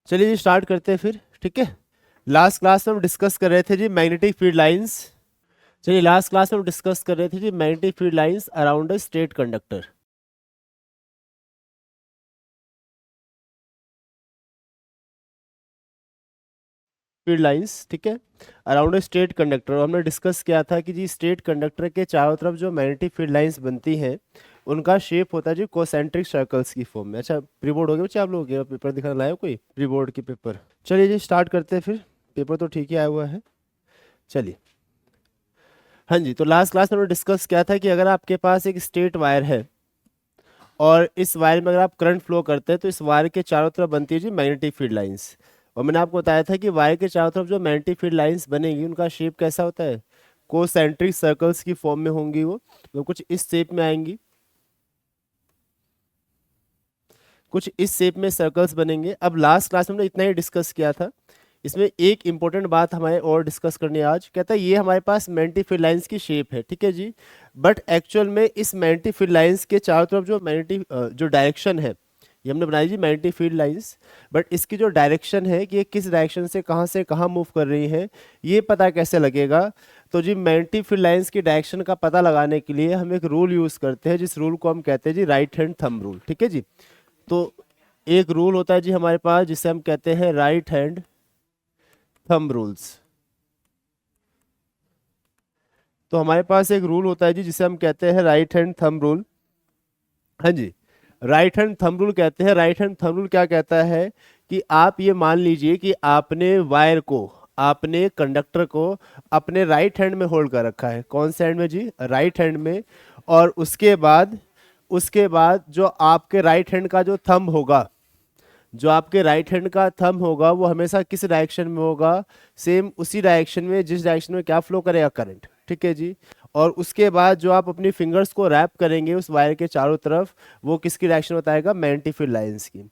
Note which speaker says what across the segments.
Speaker 1: चलिए जी स्टार्ट करते हैं फिर, ठीक है। लास्ट क्लास में हम डिस्कस कर रहे थे जी मैग्नेटिक फील्ड लाइंस। चलिए लास्ट क्लास में हम डिस्कस कर रहे थे जी magnetic field lines around a straight conductor. Field lines, ठीक है, अराउंड अ स्ट्रेट कंडक्टर। और हमने डिस्कस किया था कि जी स्ट्रेट कंडक्टर के चारों तरफ जो मैग्नेटिक फील्ड लाइंस बनती हैं उनका शेप होता है जी कोसेंट्रिक सर्कल्स की फॉर्म में। अच्छा, प्री बोर्ड हो गया बच्चे आप लोगों के? पेपर दिखाने लाए हो कोई प्री बोर्ड के पेपर? चलिए जी स्टार्ट करते हैं फिर, पेपर तो ठीक ही आया हुआ है। चलिए, हाँ जी, तो लास्ट क्लास में हमने डिस्कस किया था कि अगर आपके पास एक स्ट्रेट वायर है और इस वायर में अगर आप करंट फ्लो करते हैं तो इस वायर के चारों तरफ बनती है जी मैग्नेटिक फील्ड लाइंस। और मैंने आपको बताया था कि वायर के चारों तरफ जो मैग्नेटिक फील्ड लाइंस बनेगी उनका शेप कैसा होता है, कोसेंट्रिक सर्कल्स की फॉर्म में होंगी। वो तो कुछ इस शेप में आएंगी, कुछ इस शेप में सर्कल्स बनेंगे। अब लास्ट क्लास में हमने इतना ही डिस्कस किया था। इसमें एक इंपॉर्टेंट बात हमें और डिस्कस करनी है आज। कहता है ये हमारे पास मैग्नेटिक फील्ड लाइंस की शेप है, ठीक है जी। बट एक्चुअल में इस मैग्नेटिक फील्ड लाइंस के चारों तरफ जो मैग्नेटिक जो डायरेक्शन है, ये हमने बनाई जी मैग्नेटिक फील्ड लाइंस। बट इसकी जो डायरेक्शन है कि ये किस डायरेक्शन से कहाँ मूव कर रही है, ये पता कैसे लगेगा? तो जी मैग्नेटिक फील्ड लाइंस की डायरेक्शन का पता लगाने के लिए हम एक रूल यूज करते हैं, जिस रूल को हम कहते हैं जी राइट हैंड थंब रूल, ठीक है जी। तो एक रूल होता है जी हमारे पास जिसे हम कहते हैं राइट हैंड थंब रूल्स। तो हमारे पास एक रूल होता है जी जिसे हम कहते हैं राइट हैंड थंब रूल। हाँ जी, राइट हैंड थंब रूल कहते हैं। राइट हैंड थंब रूल क्या कहता है कि आप ये मान लीजिए कि आपने वायर को, आपने कंडक्टर को अपने राइट हैंड में होल्ड कर रखा है। कौन से हैंड में जी? राइट हैंड में। और उसके बाद जो आपके राइट हैंड का जो थंब होगा, जो आपके राइट हैंड का थंब होगा वो हमेशा किस डायरेक्शन में होगा? सेम उसी डायरेक्शन में जिस डायरेक्शन में क्या फ्लो करेगा? करंट, ठीक है जी। और उसके बाद जो आप अपनी फिंगर्स को रैप करेंगे उस वायर के चारों तरफ, वो किसकी डायरेक्शन बताएगा? मैग्नेटिक फील्ड लाइंस की।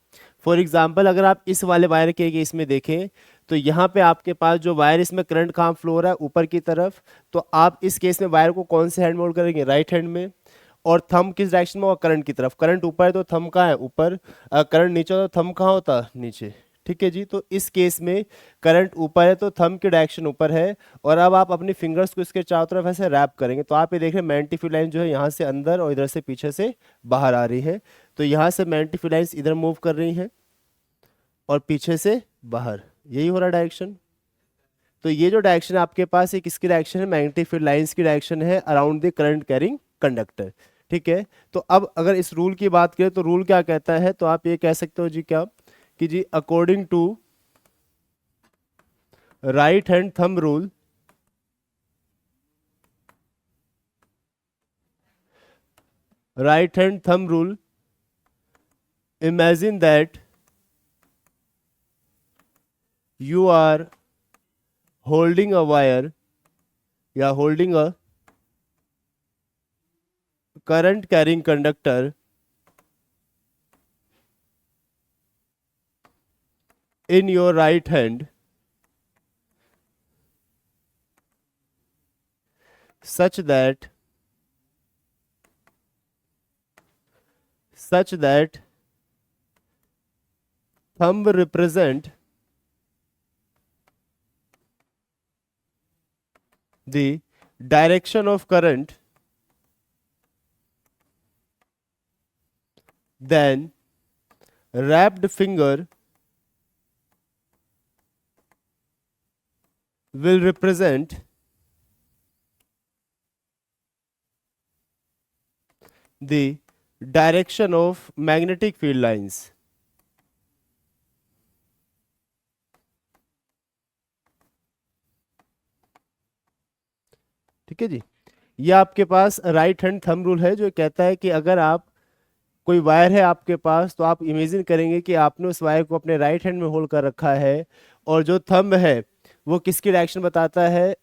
Speaker 1: फॉर एग्जाम्पल अगर आप इस वाले वायर के केस में देखें तो यहाँ पे आपके पास जो वायर, इसमें करंट कहाँ फ्लो हो रहा है? ऊपर की तरफ। तो आप इस केस में वायर को कौन से हैंड में होल्ड करेंगे? राइट हैंड में। और थंब किस डायरेक्शन में होगा? करंट की तरफ। करंट ऊपर है तो थंब कहाँ है? ऊपर। करंट नीचे हो तो थंब कहाँ होता? नीचे, ठीक है जी। तो इस केस में करंट ऊपर है तो थंब की डायरेक्शन ऊपर है। और अब आप अपनी फिंगर्स को इसके चारों तरफ ऐसे रैप करेंगे तो आप ये देख रहे हैं मैग्नेटिक फील्ड लाइन जो है यहाँ से अंदर और इधर से पीछे से बाहर आ रही है। तो यहाँ से मैग्नेटिक फील्ड लाइंस इधर मूव कर रही हैं और पीछे से बाहर, यही हो रहा डायरेक्शन। तो ये जो डायरेक्शन आपके पास है किसकी डायरेक्शन है? मैग्नेटिक फील्ड लाइंस की डायरेक्शन है around the current carrying conductor, ठीक है। तो अब अगर इस रूल की बात करें तो रूल क्या कहता है? तो आप ये कह सकते हो जी क्या कि जी according to right hand thumb rule, right hand thumb rule, imagine that you are holding a wire या holding a current carrying conductor in your right hand such that thumb represent the direction of current, then wrapped finger will represent the direction of magnetic field lines। ठीक है जी, ये आपके पास right hand thumb rule है जो कहता है कि अगर आप, कोई वायर है आपके पास तो आप इमेजिन करेंगे कि आपने उस वायर को अपने राइट हैंड में होल्ड कर रखा है और जो थंब है वो किसकी डायरेक्शन बताता है?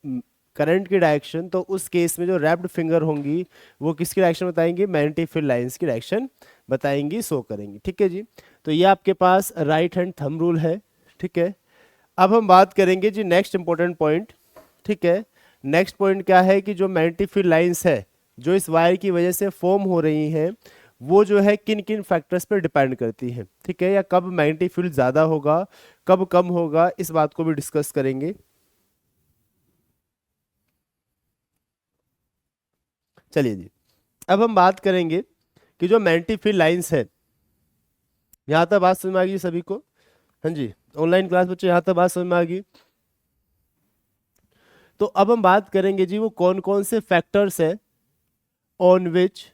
Speaker 1: करंट की डायरेक्शन। तो उस केस में जो रैप्ड फिंगर होंगी वो किसकी डायरेक्शन बताएंगी? मैग्नेटिक फील्ड लाइंस की डायरेक्शन बताएंगी, शो करेंगी, ठीक है जी। तो ये आपके पास राइट हैंड थंब रूल है, ठीक है। अब हम बात करेंगे जी नेक्स्ट इंपॉर्टेंट पॉइंट, ठीक है। नेक्स्ट पॉइंट क्या है कि जो मैग्नेटिक फील्ड लाइंस है जो इस वायर की वजह से फॉर्म हो रही हैं वो जो है किन किन फैक्टर्स पर डिपेंड करती है, ठीक है, या कब मैग्नेटिक फील्ड ज़्यादा होगा कब कम होगा, इस बात को भी डिस्कस करेंगे। चलिए जी, अब हम बात करेंगे कि जो मैग्नेटिक फील्ड लाइंस है, यहाँ तक बात समझ में आ गई सभी को? हाँ जी, ऑनलाइन क्लास बच्चे यहाँ तक बात समझ में आ गई? तो अब हम बात करेंगे जी वो कौन कौन से फैक्टर्स है on which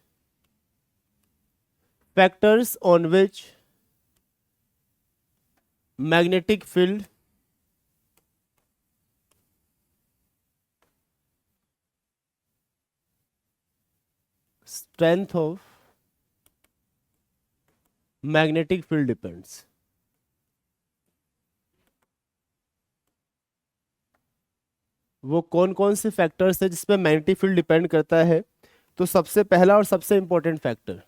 Speaker 1: magnetic field strength of magnetic field depends. वो कौन कौन से फैक्टर्स है जिसपे मैग्नेटिक फील्ड डिपेंड करता है? तो सबसे पहला और सबसे इंपॉर्टेंट फैक्टर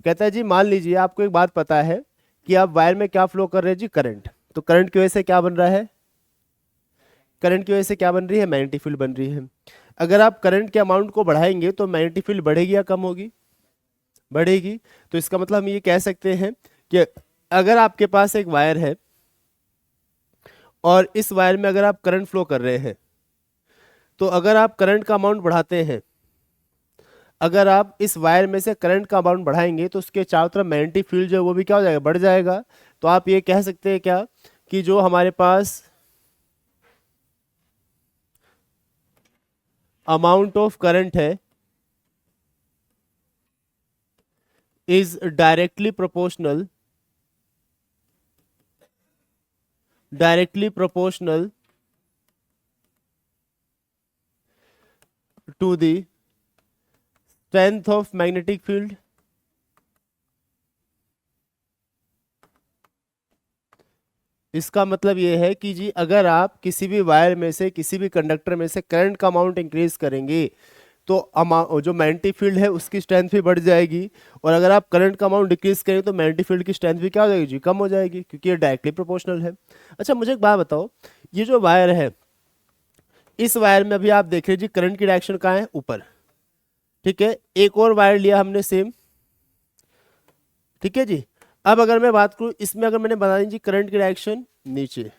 Speaker 1: कहता है जी, मान लीजिए आपको एक बात पता है कि आप वायर में क्या फ्लो कर रहे हैं जी, करंट। तो करंट की वजह से क्या बन रहा है? करंट की वजह से क्या बन रही है? मैग्नेटिक फील्ड बन रही है। अगर आप करंट के अमाउंट को बढ़ाएंगे तो मैग्नेटिक फील्ड बढ़ेगी या कम होगी? बढ़ेगी। तो इसका मतलब हम ये कह सकते हैं कि अगर आपके पास एक वायर है और इस वायर में अगर आप करंट फ्लो कर रहे हैं, तो अगर आप करंट का अमाउंट बढ़ाते हैं, अगर आप इस वायर में से करंट का अमाउंट बढ़ाएंगे तो उसके चारों तरफ मैग्नेटिक फील्ड जो है वो भी क्या हो जाएगा? बढ़ जाएगा। तो आप ये कह सकते हैं क्या कि जो हमारे पास अमाउंट ऑफ करंट है is directly proportional to the strength of magnetic field. इसका मतलब ये है कि जी अगर आप किसी भी वायर में से किसी भी कंडक्टर में से करंट का अमाउंट इंक्रीज करेंगे तो जो मैग्नेटिक फील्ड है उसकी स्ट्रेंथ भी बढ़ जाएगी, और अगर आप करंट का अमाउंट डिक्रीज करेंगे तो मैग्नेटिक फील्ड की स्ट्रेंथ भी क्या हो जाएगी जी? कम हो जाएगी, क्योंकि ये डायरेक्टली प्रोपोर्शनल है। अच्छा मुझे एक बात बताओ, ये जो वायर है, इस वायर में अभी आप देख रहे जी करंट की डायरेक्शन कहाँ है? ऊपर, ठीक है। एक और वायर लिया हमने सेम, ठीक है जी। अब अगर मैं बात करूं इसमें, अगर मैंने बता दी जी करंट की डायरेक्शन नीचे,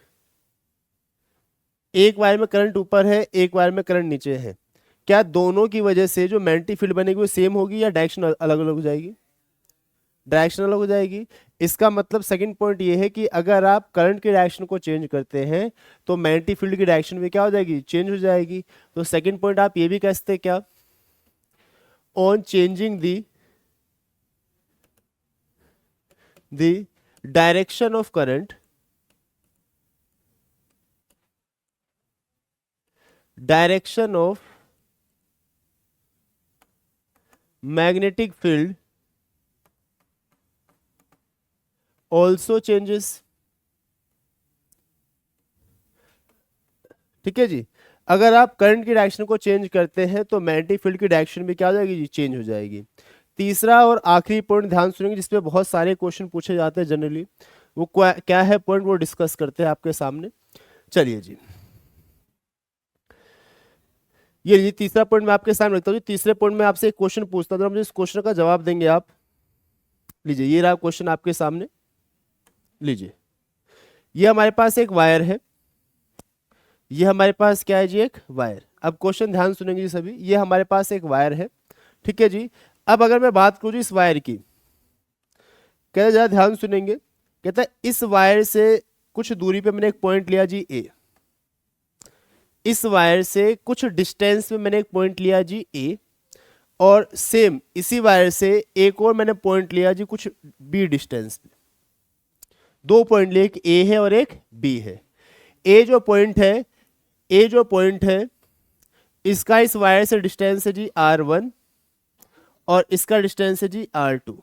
Speaker 1: एक वायर में करंट ऊपर है एक वायर में करंट नीचे है, क्या दोनों की वजह से जो मैग्नेटिक फील्ड बनेगी वो सेम होगी या डायरेक्शन अलग अलग हो जाएगी? डायरेक्शन अलग हो जाएगी। इसका मतलब सेकंड पॉइंट ये है कि अगर आप करंट की डायरेक्शन को चेंज करते हैं तो मैग्नेटिक फील्ड की डायरेक्शन भी क्या हो जाएगी? चेंज हो जाएगी। तो सेकंड पॉइंट आप ये भी कह सकते हैं क्या, on changing the direction of current, direction of magnetic field also changes. ठीक है जी, अगर आप करंट की डायरेक्शन को चेंज करते हैं तो मैग्नेटिक फील्ड की डायरेक्शन भी क्या हो जाएगी जी? चेंज हो जाएगी। तीसरा और आखिरी पॉइंट ध्यान सुनेंगे जिसपे बहुत सारे क्वेश्चन पूछे जाते हैं जनरली, वो क्या है पॉइंट, वो डिस्कस करते हैं आपके सामने। चलिए जी, ये तीसरा पॉइंट मैं आपके सामने रखता हूँ। तीसरे पॉइंट में आपसे एक क्वेश्चन पूछता हूँ, मुझे इस क्वेश्चन का जवाब देंगे आप। लीजिए ये रहा क्वेश्चन आपके सामने, लीजिए ये हमारे पास एक वायर है, ये हमारे पास क्या है जी? एक वायर। अब क्वेश्चन ध्यान सुनेंगे जी सभी, ये हमारे पास एक वायर है, ठीक है जी। अब अगर मैं बात करूँ इस वायर की, कहते जरा ध्यान सुनेंगे, कहता है इस वायर से कुछ दूरी पे मैंने एक पॉइंट लिया जी ए, इस वायर से कुछ डिस्टेंस में मैंने एक पॉइंट लिया जी ए, और सेम इसी वायर से एक और मैंने पॉइंट लिया जी कुछ बी डिस्टेंस पे। दो पॉइंट लिए, एक ए है और एक बी है। ए जो पॉइंट है इसका इस वायर से डिस्टेंस है जी R1 और इसका डिस्टेंस है जी R2,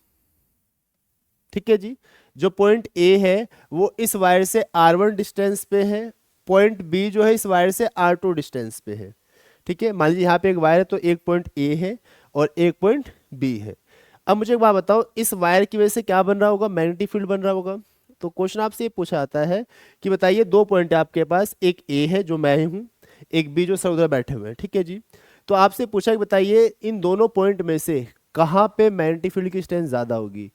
Speaker 1: ठीक है जी। जो पॉइंट ए है वो इस वायर से R1 डिस्टेंस पे है, पॉइंट बी जो है इस वायर से R2 डिस्टेंस पे है, ठीक है। मान लीजिए यहाँ पे एक वायर है तो एक पॉइंट ए है और एक पॉइंट बी है। अब मुझे एक बात बताओ, इस वायर की वजह से क्या बन रहा होगा? मैग्नेटिक फील्ड बन रहा होगा। तो क्वेश्चन आपसे ये पूछा जाता है कि बताइए दो पॉइंट है आपके पास, एक ए है जो मैं हूँ, एक बी जो सर उधर बैठे हुए हैं, ठीक है जी। तो आपसे पूछा कि बताइए इन दोनों पॉइंट में से कहाँ पे मैग्नेटिक फील्ड की स्ट्रेंथ ज्यादा होगी,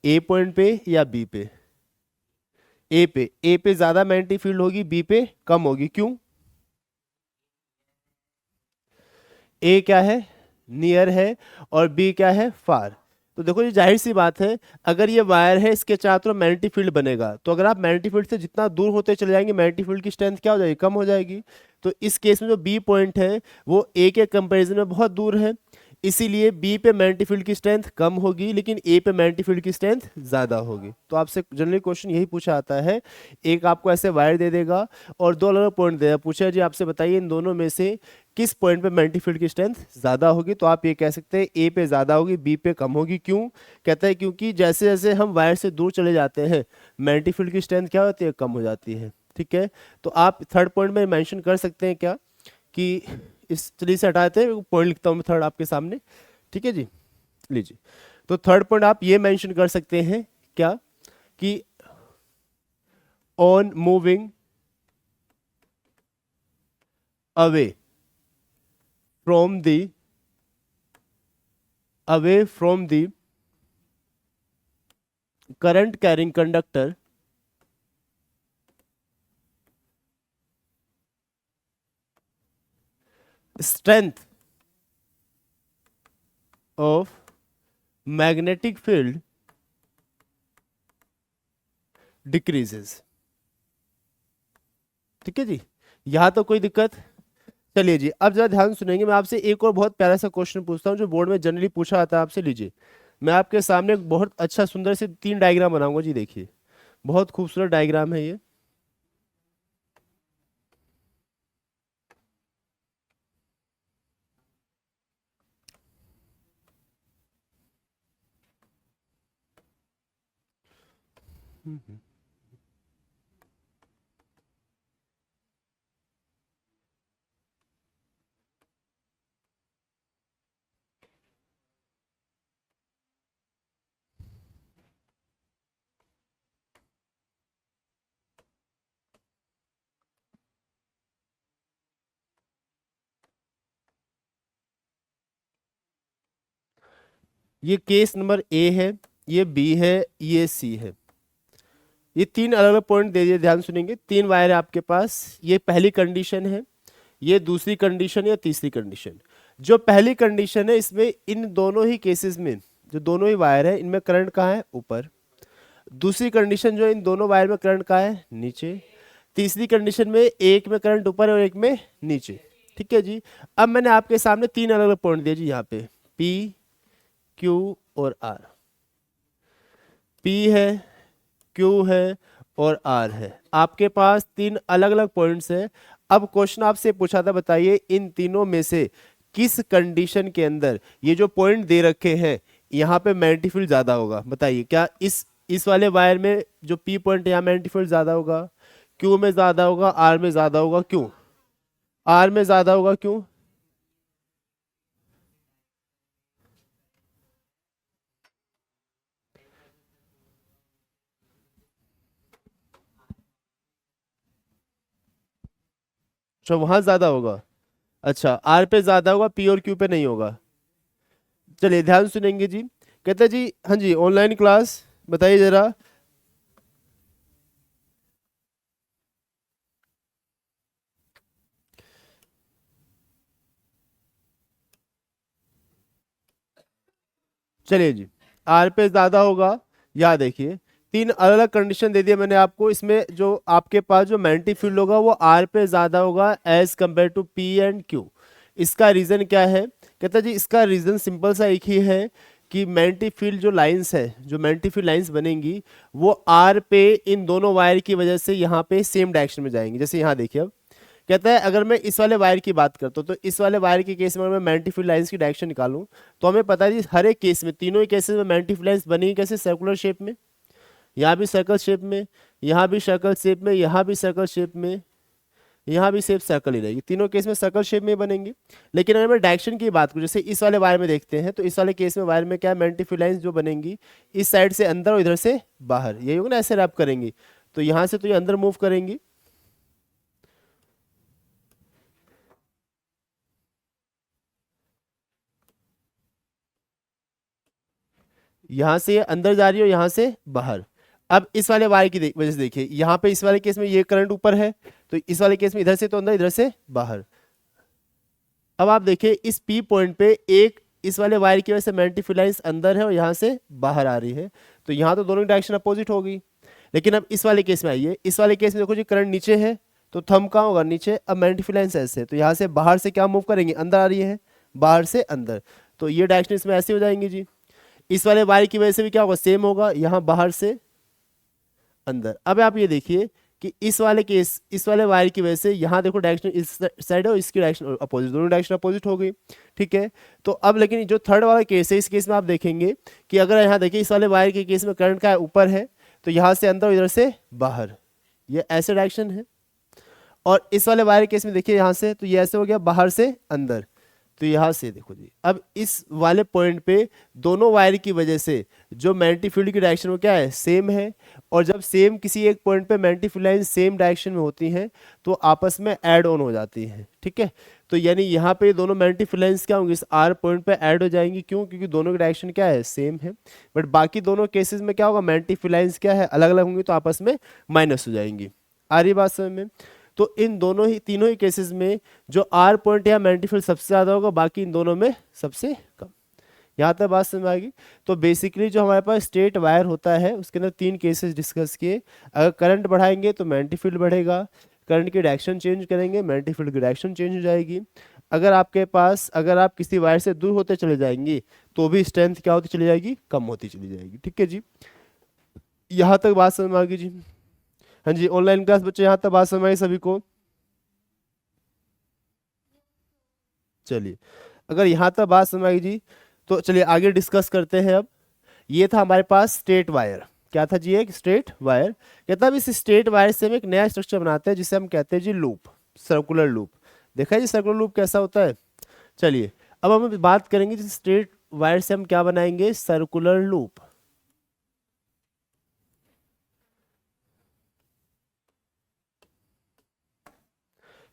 Speaker 1: ए पॉइंट पे या बी पे? ए पे ज्यादा मैग्नेटिक फील्ड होगी, बी पे कम होगी, क्यों? ए क्या है, नियर है, और बी क्या है, फार। तो देखो ये जाहिर सी बात है, अगर ये वायर है इसके चारों तरफ मैग्नेटिक फील्ड बनेगा, तो अगर आप मैग्नेटिक फील्ड से जितना दूर होते चले जाएंगे मैग्नेटिक फील्ड की स्ट्रेंथ क्या हो जाएगी, कम हो जाएगी। तो इस केस में जो बी पॉइंट है वो ए के कंपैरिजन में बहुत दूर है, इसीलिए बी पे मैग्नेटिक फील्ड की स्ट्रेंथ कम होगी, लेकिन ए पे मैग्नेटिक फील्ड की स्ट्रेंथ ज्यादा होगी। तो आपसे जनरली क्वेश्चन यही पूछा आता है, एक आपको ऐसे वायर दे देगा और दो अलग अलग पॉइंट देगा, पूछा जी आपसे बताइए इन दोनों में से किस पॉइंट पे मैग्नेटिक फील्ड की स्ट्रेंथ ज्यादा होगी, तो आप ये कह सकते हैं ए पे ज्यादा होगी, बी पे कम होगी। क्यों? कहता है क्योंकि जैसे जैसे हम वायर से दूर चले जाते हैं मैग्नेटिक फील्ड की स्ट्रेंथ क्या होती है, कम हो जाती है। ठीक है, तो आप थर्ड पॉइंट में मेंशन कर सकते हैं क्या कि इस, चलिए से हटाते हैं, पॉइंट लिखता हूं मैं थर्ड आपके सामने। ठीक है जी, लीजिए, तो थर्ड पॉइंट आप ये मेंशन कर सकते हैं क्या कि on moving away from the current carrying conductor, strength of magnetic field decreases। ठीक है जी, यहां तो कोई दिक्कत? चलिए जी, अब जरा ध्यान सुनेंगे, मैं आपसे एक और बहुत प्यारा सा क्वेश्चन पूछता हूं जो बोर्ड में जनरली पूछा आता है आपसे। लीजिए, मैं आपके सामने एक बहुत अच्छा सुंदर से तीन डायग्राम बनाऊंगा जी, देखिए बहुत खूबसूरत डायग्राम है ये। ये केस नंबर ए है, ये बी है, ये सी है। ये तीन अलग अलग पॉइंट दे दिए, ध्यान सुनेंगे, तीन वायर है आपके पास, ये पहली कंडीशन है, ये दूसरी कंडीशन या तीसरी कंडीशन। जो पहली कंडीशन है इसमें इन दोनों ही केसेस में जो दोनों ही वायर है इनमें करंट कहाँ है, ऊपर। दूसरी कंडीशन जो इन दोनों वायर में करंट कहाँ है, नीचे। तीसरी कंडीशन में एक में करंट ऊपर है और एक में नीचे। ठीक है जी, अब मैंने आपके सामने तीन अलग अलग पॉइंट दिए जी, यहाँ पे पी, क्यू और आर। पी है, क्यू है और आर है, आपके पास तीन अलग अलग पॉइंट्स हैं। अब क्वेश्चन आपसे पूछा था, बताइए इन तीनों में से किस कंडीशन के अंदर ये जो पॉइंट दे रखे हैं यहाँ पे मैग्नेटिक फील्ड ज्यादा होगा। बताइए, क्या इस वाले वायर में जो पी पॉइंट है यहाँ मैग्नेटिक फील्ड ज्यादा होगा, क्यू में ज्यादा होगा, आर में ज्यादा होगा? क्यों आर में ज्यादा होगा, क्यों? अच्छा, वहां ज्यादा होगा। अच्छा, आर पे ज्यादा होगा, पी और क्यू पे नहीं होगा। चलिए ध्यान सुनेंगे जी, कहते हैं जी, हाँ जी ऑनलाइन क्लास, बताइए जरा। चलिए जी, आर पे ज्यादा होगा, या देखिए तीन अलग अलग कंडीशन दे दिया मैंने आपको, इसमें जो आपके पास जो मैग्नेटिक फील्ड होगा वो आर पे ज्यादा होगा as compare to P and Q. इसका रीजन क्या है? कहता है जी इसका रीजन सिंपल सा एक ही है कि मैग्नेटिक फील्ड जो लाइंस है, जो मैग्नेटिक फील्ड लाइंस बनेंगी वो आर पे इन दोनों वायर की वजह से यहाँ पे सेम डायरेक्शन में जाएंगी। जैसे यहाँ देखिए, अब कहता है अगर मैं इस वाले वायर की बात करता हूँ तो इस वाले वायर के केस में अगर मैं मैग्नेटिक फील्ड लाइंस की डायरेक्शन निकालूं तो हमें पता है जी हर एक केस में, तीनों ही केसेस में मैग्नेटिक फील्ड लाइंस बनेगी कैसे, सर्कुलर शेप में। यहाँ भी सर्कल शेप में, यहाँ भी सर्कल शेप में, यहाँ भी सर्कल शेप में, यहाँ भी शेप सर्कल ही रहेगी, तीनों केस में सर्कल शेप में बनेंगे। लेकिन अगर मैं डायरेक्शन की बात करूँ, जैसे इस वाले वायर में देखते हैं, तो इस वाले केस में वायर में क्या मैग्नेटिक फील्ड लाइंस जो बनेंगी इस साइड से अंदर और इधर से बाहर, यही होगा ना, ऐसे रैप करेंगी, तो यहाँ से तो ये अंदर मूव करेंगी। यहाँ से ये अंदर जा रही है और यहाँ से बाहर। अब इस वाले वायर की वजह से देखिए, यहाँ पे इस वाले केस में ये करंट ऊपर है, तो इस वाले केस में इधर से तो अंदर, इधर से बाहर। अब आप देखिए इस पी पॉइंट पे एक इस वाले वायर की वजह से मैग्नेटिक लाइंस अंदर है और यहाँ से बाहर आ रही है, तो यहाँ तो दोनों की डायरेक्शन अपोजिट होगी। लेकिन अब इस वाले केस में आइए, इस वाले केस में देखो जी करंट नीचे है, तो थंब कहाँ होगा, नीचे। अब मैग्नेटिक लाइंस ऐसे, तो यहाँ से बाहर से क्या मूव करेंगे, अंदर आ रही है, बाहर से अंदर, तो ये डायरेक्शन इसमें ऐसे हो जाएंगी जी। इस वाले वायर की वजह से भी क्या होगा, सेम होगा, यहाँ बाहर से अंदर। अब आप ये देखिए कि इस वाले वायर की वजह से यहाँ देखो डायरेक्शन इस साइड है और इसकी डायरेक्शन अपोजिट, दोनों डायरेक्शन अपोजिट हो गई, ठीक है। तो अब लेकिन जो थर्ड वाला केस है, इस केस में आप देखेंगे कि अगर यहाँ देखिए इस वाले वायर के केस में करंट का ऊपर है, तो यहाँ से अंदर, इधर से बाहर, ये ऐसे डायरेक्शन है। और इस वाले वायर केस में देखिए यहाँ से, तो ये ऐसे हो गया बाहर से अंदर, तो यहाँ से देखो जी। अब इस वाले पॉइंट पे दोनों वायर की वजह से जो मैग्नेटिक फील्ड की डायरेक्शन वो क्या है, सेम है। और जब सेम किसी एक पॉइंट पे magnetic field line same direction में होती हैं तो आपस में ऐड ऑन हो जाती हैं, ठीक है। तो यानी यहाँ पे दोनों मैग्नेटिक फील्ड लाइंस क्या होंगी, इस आर पॉइंट पे ऐड हो जाएंगी, क्यों, क्योंकि दोनों की डायरेक्शन क्या है, सेम है। बट बाकी दोनों केसेस में क्या होगा, मैग्नेटिक फील्ड लाइंस क्या है, अलग अलग होंगी, तो आपस में माइनस हो जाएंगी। आ रही बात समझ में। तो इन दोनों ही तीनों ही केसेस में जो आर पॉइंट या मैग्नेटिक फील्ड सबसे ज़्यादा होगा, बाकी इन दोनों में सबसे कम। यहाँ तक बात समझ में आएगी। तो बेसिकली जो हमारे पास स्ट्रेट वायर होता है उसके अंदर तीन केसेस डिस्कस किए। अगर करंट बढ़ाएंगे तो मैग्नेटिक फील्ड बढ़ेगा, करंट की डायरेक्शन चेंज करेंगे मैग्नेटिक फील्ड की डायरेक्शन चेंज हो जाएगी। अगर आप किसी वायर से दूर होते चले जाएंगे तो भी स्ट्रेंथ क्या होती चली जाएगी, कम होती चली जाएगी, ठीक है जी। यहाँ तक बात समझ में आ गई जी। हाँ जी, ऑनलाइन क्लास बच्चे यहाँ तक बात समझ आई सभी को। चलिए, अगर यहाँ तक बात समझ आई जी तो चलिए आगे डिस्कस करते हैं। अब ये था हमारे पास स्ट्रेट वायर। क्या था जी, एक स्ट्रेट वायर। कहता है इस स्ट्रेट वायर से हम एक नया स्ट्रक्चर बनाते हैं जिसे हम कहते हैं जी लूप, सर्कुलर लूप। देखा है जी सर्कुलर लूप कैसा होता है। चलिए अब हम बात करेंगे जिस स्ट्रेट वायर से हम क्या बनाएंगे, सर्कुलर लूप।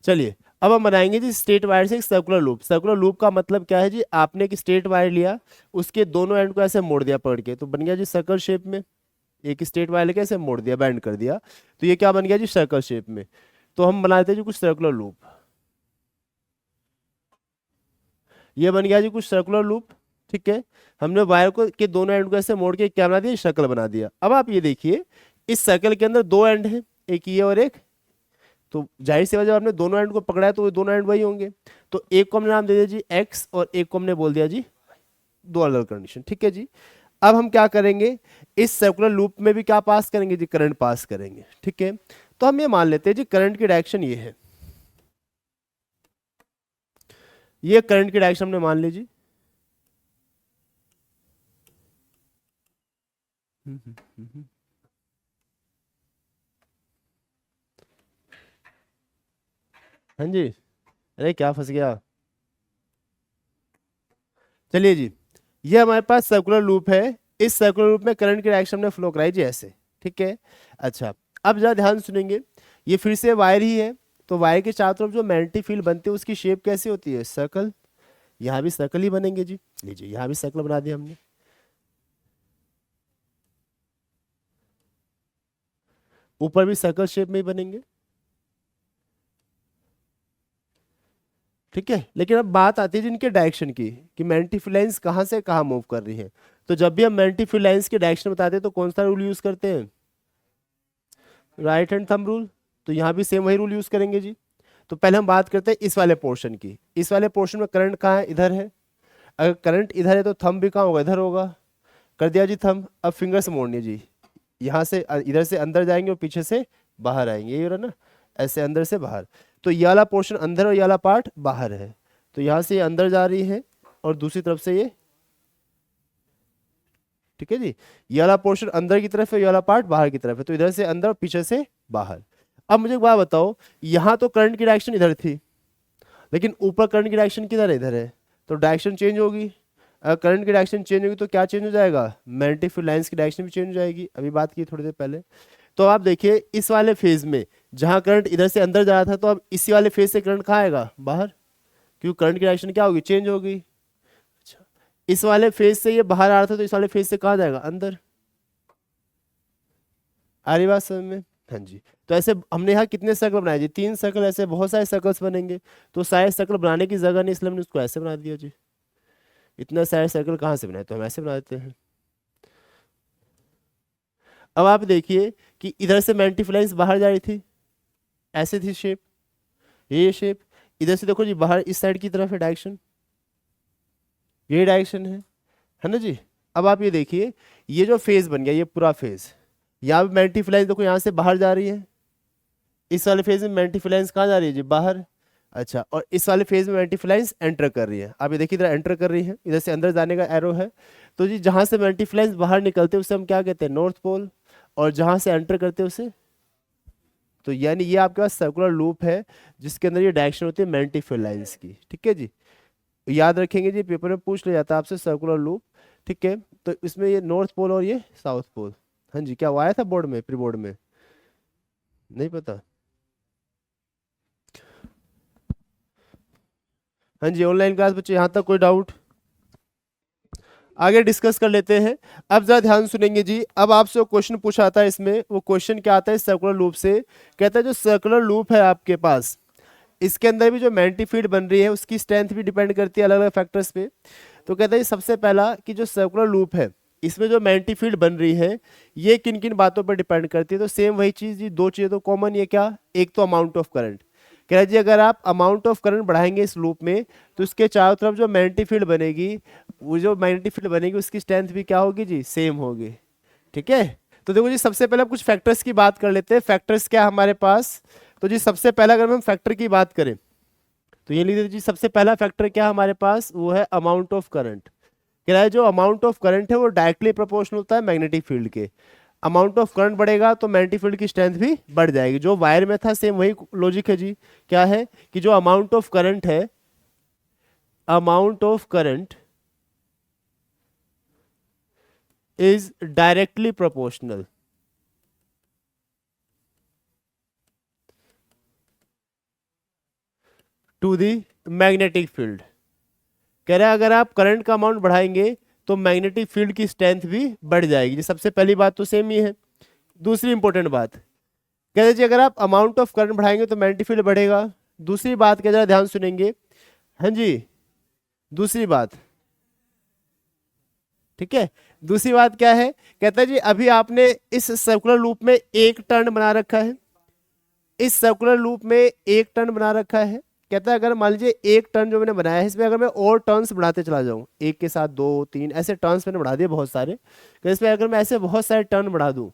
Speaker 1: चलिए अब हम बनाएंगे जी स्ट्रेट वायर से एक सर्कुलर लूप। सर्कुलर लूप का मतलब क्या है जी, आपने एक स्ट्रेट वायर लिया, उसके दोनों एंड को ऐसे मोड़ दिया पकड़ के, तो बन गया जी सर्कल शेप में। एक स्ट्रेट वायर लेके ऐसे मोड़ दिया, बैंड कर दिया, तो ये क्या बन गया जी, सर्कल शेप में। तो हम बनाते हैं जी कुछ सर्कुलर लूप। ये बन गया जी कुछ सर्कुलर लूप, ठीक है। हमने वायर को के दोनों एंड को ऐसे मोड़ के क्या बना दिया, सर्कल बना दिया। अब आप ये देखिए इस सर्कल के अंदर दो एंड है, एक ये और एक, तो जाहिर सी बात जब आपने दोनों एंड को पकड़ा है तो वो दोनों एंड वही होंगे। तो एक को हमने नाम दे दिया जी एक्स और एक को हमने बोल दिया जी, दो अलग कंडीशन, ठीक है जी। अब हम क्या करेंगे, इस सर्कुलर लूप में भी क्या पास करेंगे जी, करंट पास करेंगे, ठीक है। तो हम ये मान लेते हैं जी करंट की डायरेक्शन ये है, ये करंट की डायरेक्शन हमने मान ली जी। हाँ जी, अरे क्या फंस गया। चलिए जी, ये हमारे पास सर्कुलर लूप है। इस सर्कुलर लूप में करंट की डायरेक्शन हमने फ्लो कराई जी ऐसे, ठीक है। अच्छा, अब जरा ध्यान सुनेंगे, ये फिर से वायर ही है, तो वायर के चारों तरफ जो मैग्नेटिक फील्ड बनती है उसकी शेप कैसी होती है, सर्कल। यहाँ भी सर्कल ही बनेंगे जी, लीजिए यहाँ भी सर्कल बना दिया हमने। ऊपर भी सर्कल शेप में ही बनेंगे, ठीक है। लेकिन अब बात आती है जिनके डायरेक्शन की, कि मैग्नेटिक फील्ड लाइंस कहाँ से कहाँ मूव कर रही है। तो जब भी हम मैग्नेटिक फील्ड लाइंस की डायरेक्शन बताते हैं तो कौन सा रूल यूज करते हैं, राइट हैंड थंब रूल। तो यहाँ भी सेम वही रूल यूज करेंगे जी। तो पहले हम बात करते हैं इस वाले पोर्शन की। इस वाले पोर्शन में करंट कहाँ है, इधर है। अगर करंट इधर है तो थंब भी कहाँ होगा, इधर होगा। कर दिया जी थंब। अब फिंगर से मोड़नी जी, यहाँ से इधर से अंदर जाएंगे और पीछे से बाहर आएंगे, ये हो रहा ना, ऐसे अंदर से बाहर। तो ये वाला पोर्शन अंदर और ये वाला पार्ट बाहर है, तो यहाँ से ये अंदर जा रही है और दूसरी तरफ से ये, ठीक है जी। ये वाला पोर्शन अंदर की तरफ है, ये वाला पार्ट बाहर की तरफ है, तो इधर से अंदर और पीछे से बाहर। अब मुझे एक बात बताओ, यहाँ तो करंट की डायरेक्शन इधर थी, लेकिन ऊपर करंट की डायरेक्शन किधर है, इधर है, तो डायरेक्शन चेंज होगी। अगर करंट की डायरेक्शन चेंज होगी तो क्या चेंज हो जाएगा, मैग्नेटिक फील्ड लाइंस की डायरेक्शन भी चेंज हो जाएगी। अभी बात की थोड़ी देर पहले। तो आप देखिए इस वाले फेज में जहां करंट इधर से अंदर जा रहा था, तो अब इसी वाले फेज से करंट कहाँ आएगा, बाहर, क्योंकि करंट की डायरेक्शन क्या होगी, चेंज होगी। अच्छा, इस वाले फेज से ये बाहर आ रहा था तो इस वाले फेज से कहाँ जाएगा, अंदर। आ रही बात समझ में? हाँ जी। तो ऐसे हमने यहाँ कितने सर्कल बनाए जी, 3 सर्कल, ऐसे बहुत सारे सर्कल्स बनेंगे। तो सारे सर्कल बनाने की जगह नहीं, इसलिए हमने उसको ऐसे बना दिया जी। इतना सारे सर्कल कहाँ से बनाए, तो हम ऐसे बना देते हैं। अब आप देखिए कि इधर से मैग्नीफाइंग बाहर जा रही थी, ऐसे थी शेप, ये शेप। इधर से देखो जी बाहर इस साइड की तरफ है डायरेक्शन, ये डायरेक्शन है ना जी। अब आप ये देखिए, ये जो फेज बन गया, ये पूरा फेज, यहाँ पे मैग्नीफाइंग देखो यहाँ से बाहर जा रही है। इस वाले फेज में मैग्नीफाइंग कहाँ जा रही है जी, बाहर। अच्छा, और इस वाले फेज में मैग्नीफाइंग एंटर कर रही है। आप ये देखिए इधर एंटर कर रही है, इधर से अंदर जाने का एरो है। तो जी जहां से मैग्नीफाइंग बाहर निकलते हैं उसे हम क्या कहते हैं, नॉर्थ पोल। और जहां से एंटर करते हैं उसे, तो यानी ये आपके पास सर्कुलर लूप है जिसके अंदर ये डायरेक्शन होती है मैग्नीफाइंग की। ठीक है जी, याद रखेंगे जी, पेपर में पूछ लिया जाता है आपसे सर्कुलर लूप। ठीक है, तो इसमें ये नॉर्थ पोल और ये साउथ पोल। हाँ जी, क्या वो आया था बोर्ड में, प्री बोर्ड में? नहीं पता? हाँ जी, ऑनलाइन क्लास बच्चे, यहाँ तक कोई डाउट? आगे डिस्कस कर लेते हैं। अब जरा ध्यान सुनेंगे जी। अब आपसे वो क्वेश्चन पूछा आता है इसमें, वो क्वेश्चन क्या आता है सर्कुलर लूप से, कहता है जो सर्कुलर लूप है आपके पास, इसके अंदर भी जो मैग्नेटिक फील्ड बन रही है उसकी स्ट्रेंथ भी डिपेंड करती है अलग अलग फैक्टर्स पे। तो कहता है सबसे पहला कि जो सर्कुलर लूप है इसमें जो मैग्नेटिक फील्ड बन रही है ये किन किन बातों पर डिपेंड करती है। तो सेम वही चीज, ये दो चीजें तो कॉमन, ये क्या, एक तो अमाउंट ऑफ करंट। कह रहा है जी अगर आप अमाउंट ऑफ करंट बढ़ाएंगे इस लूप में तो इसके चारों तरफ जो मैग्नेटिक फील्ड बनेगी, वो जो मैग्नेटिक फील्ड बनेगी उसकी स्ट्रेंथ भी क्या होगी जी, सेम होगी। ठीक है, तो देखो जी सबसे पहले कुछ फैक्टर्स की बात कर लेते हैं। फैक्टर्स क्या हमारे पास, तो जी सबसे पहला अगर हम फैक्टर की बात करें तो ये लिख दीजिए जी, सबसे पहला फैक्टर क्या हमारे पास, वो है अमाउंट ऑफ करंट। कह रहा है जो अमाउंट ऑफ करंट है वो डायरेक्टली प्रोपोर्शनल होता है मैग्नेटिक फील्ड के। अमाउंट ऑफ करंट बढ़ेगा तो मैग्नेटिक फील्ड की स्ट्रेंथ भी बढ़ जाएगी। जो वायर में था सेम वही लॉजिक है जी। क्या है कि जो अमाउंट ऑफ करंट है, amount of current is directly proportional to the magnetic field. कह रहा है अगर आप करंट का अमाउंट बढ़ाएंगे तो मैग्नेटिक फील्ड की स्ट्रेंथ भी बढ़ जाएगी जी। सबसे पहली बात तो सेम ही है। दूसरी इंपॉर्टेंट बात, कह रहे जी अगर आप अमाउंट ऑफ करंट बढ़ाएंगे तो मैग्नेटिक फील्ड बढ़ेगा। दूसरी बात क्या, जरा ध्यान सुनेंगे। हाँ जी, दूसरी बात, ठीक है, दूसरी बात क्या है, कहता है जी अभी आपने इस सर्कुलर लूप में एक टर्न बना रखा है, इस सर्कुलर लूप में एक टर्न बना रखा है। कहता है अगर मान लीजिए एक टर्न जो मैंने बनाया है इसमें अगर मैं और टर्न्स बढ़ाते चला जाऊं, एक के साथ दो तीन ऐसे टर्न्स मैंने बढ़ा दिए बहुत सारे, तो इसमें अगर मैं ऐसे बहुत सारे टर्न बढ़ा दूं,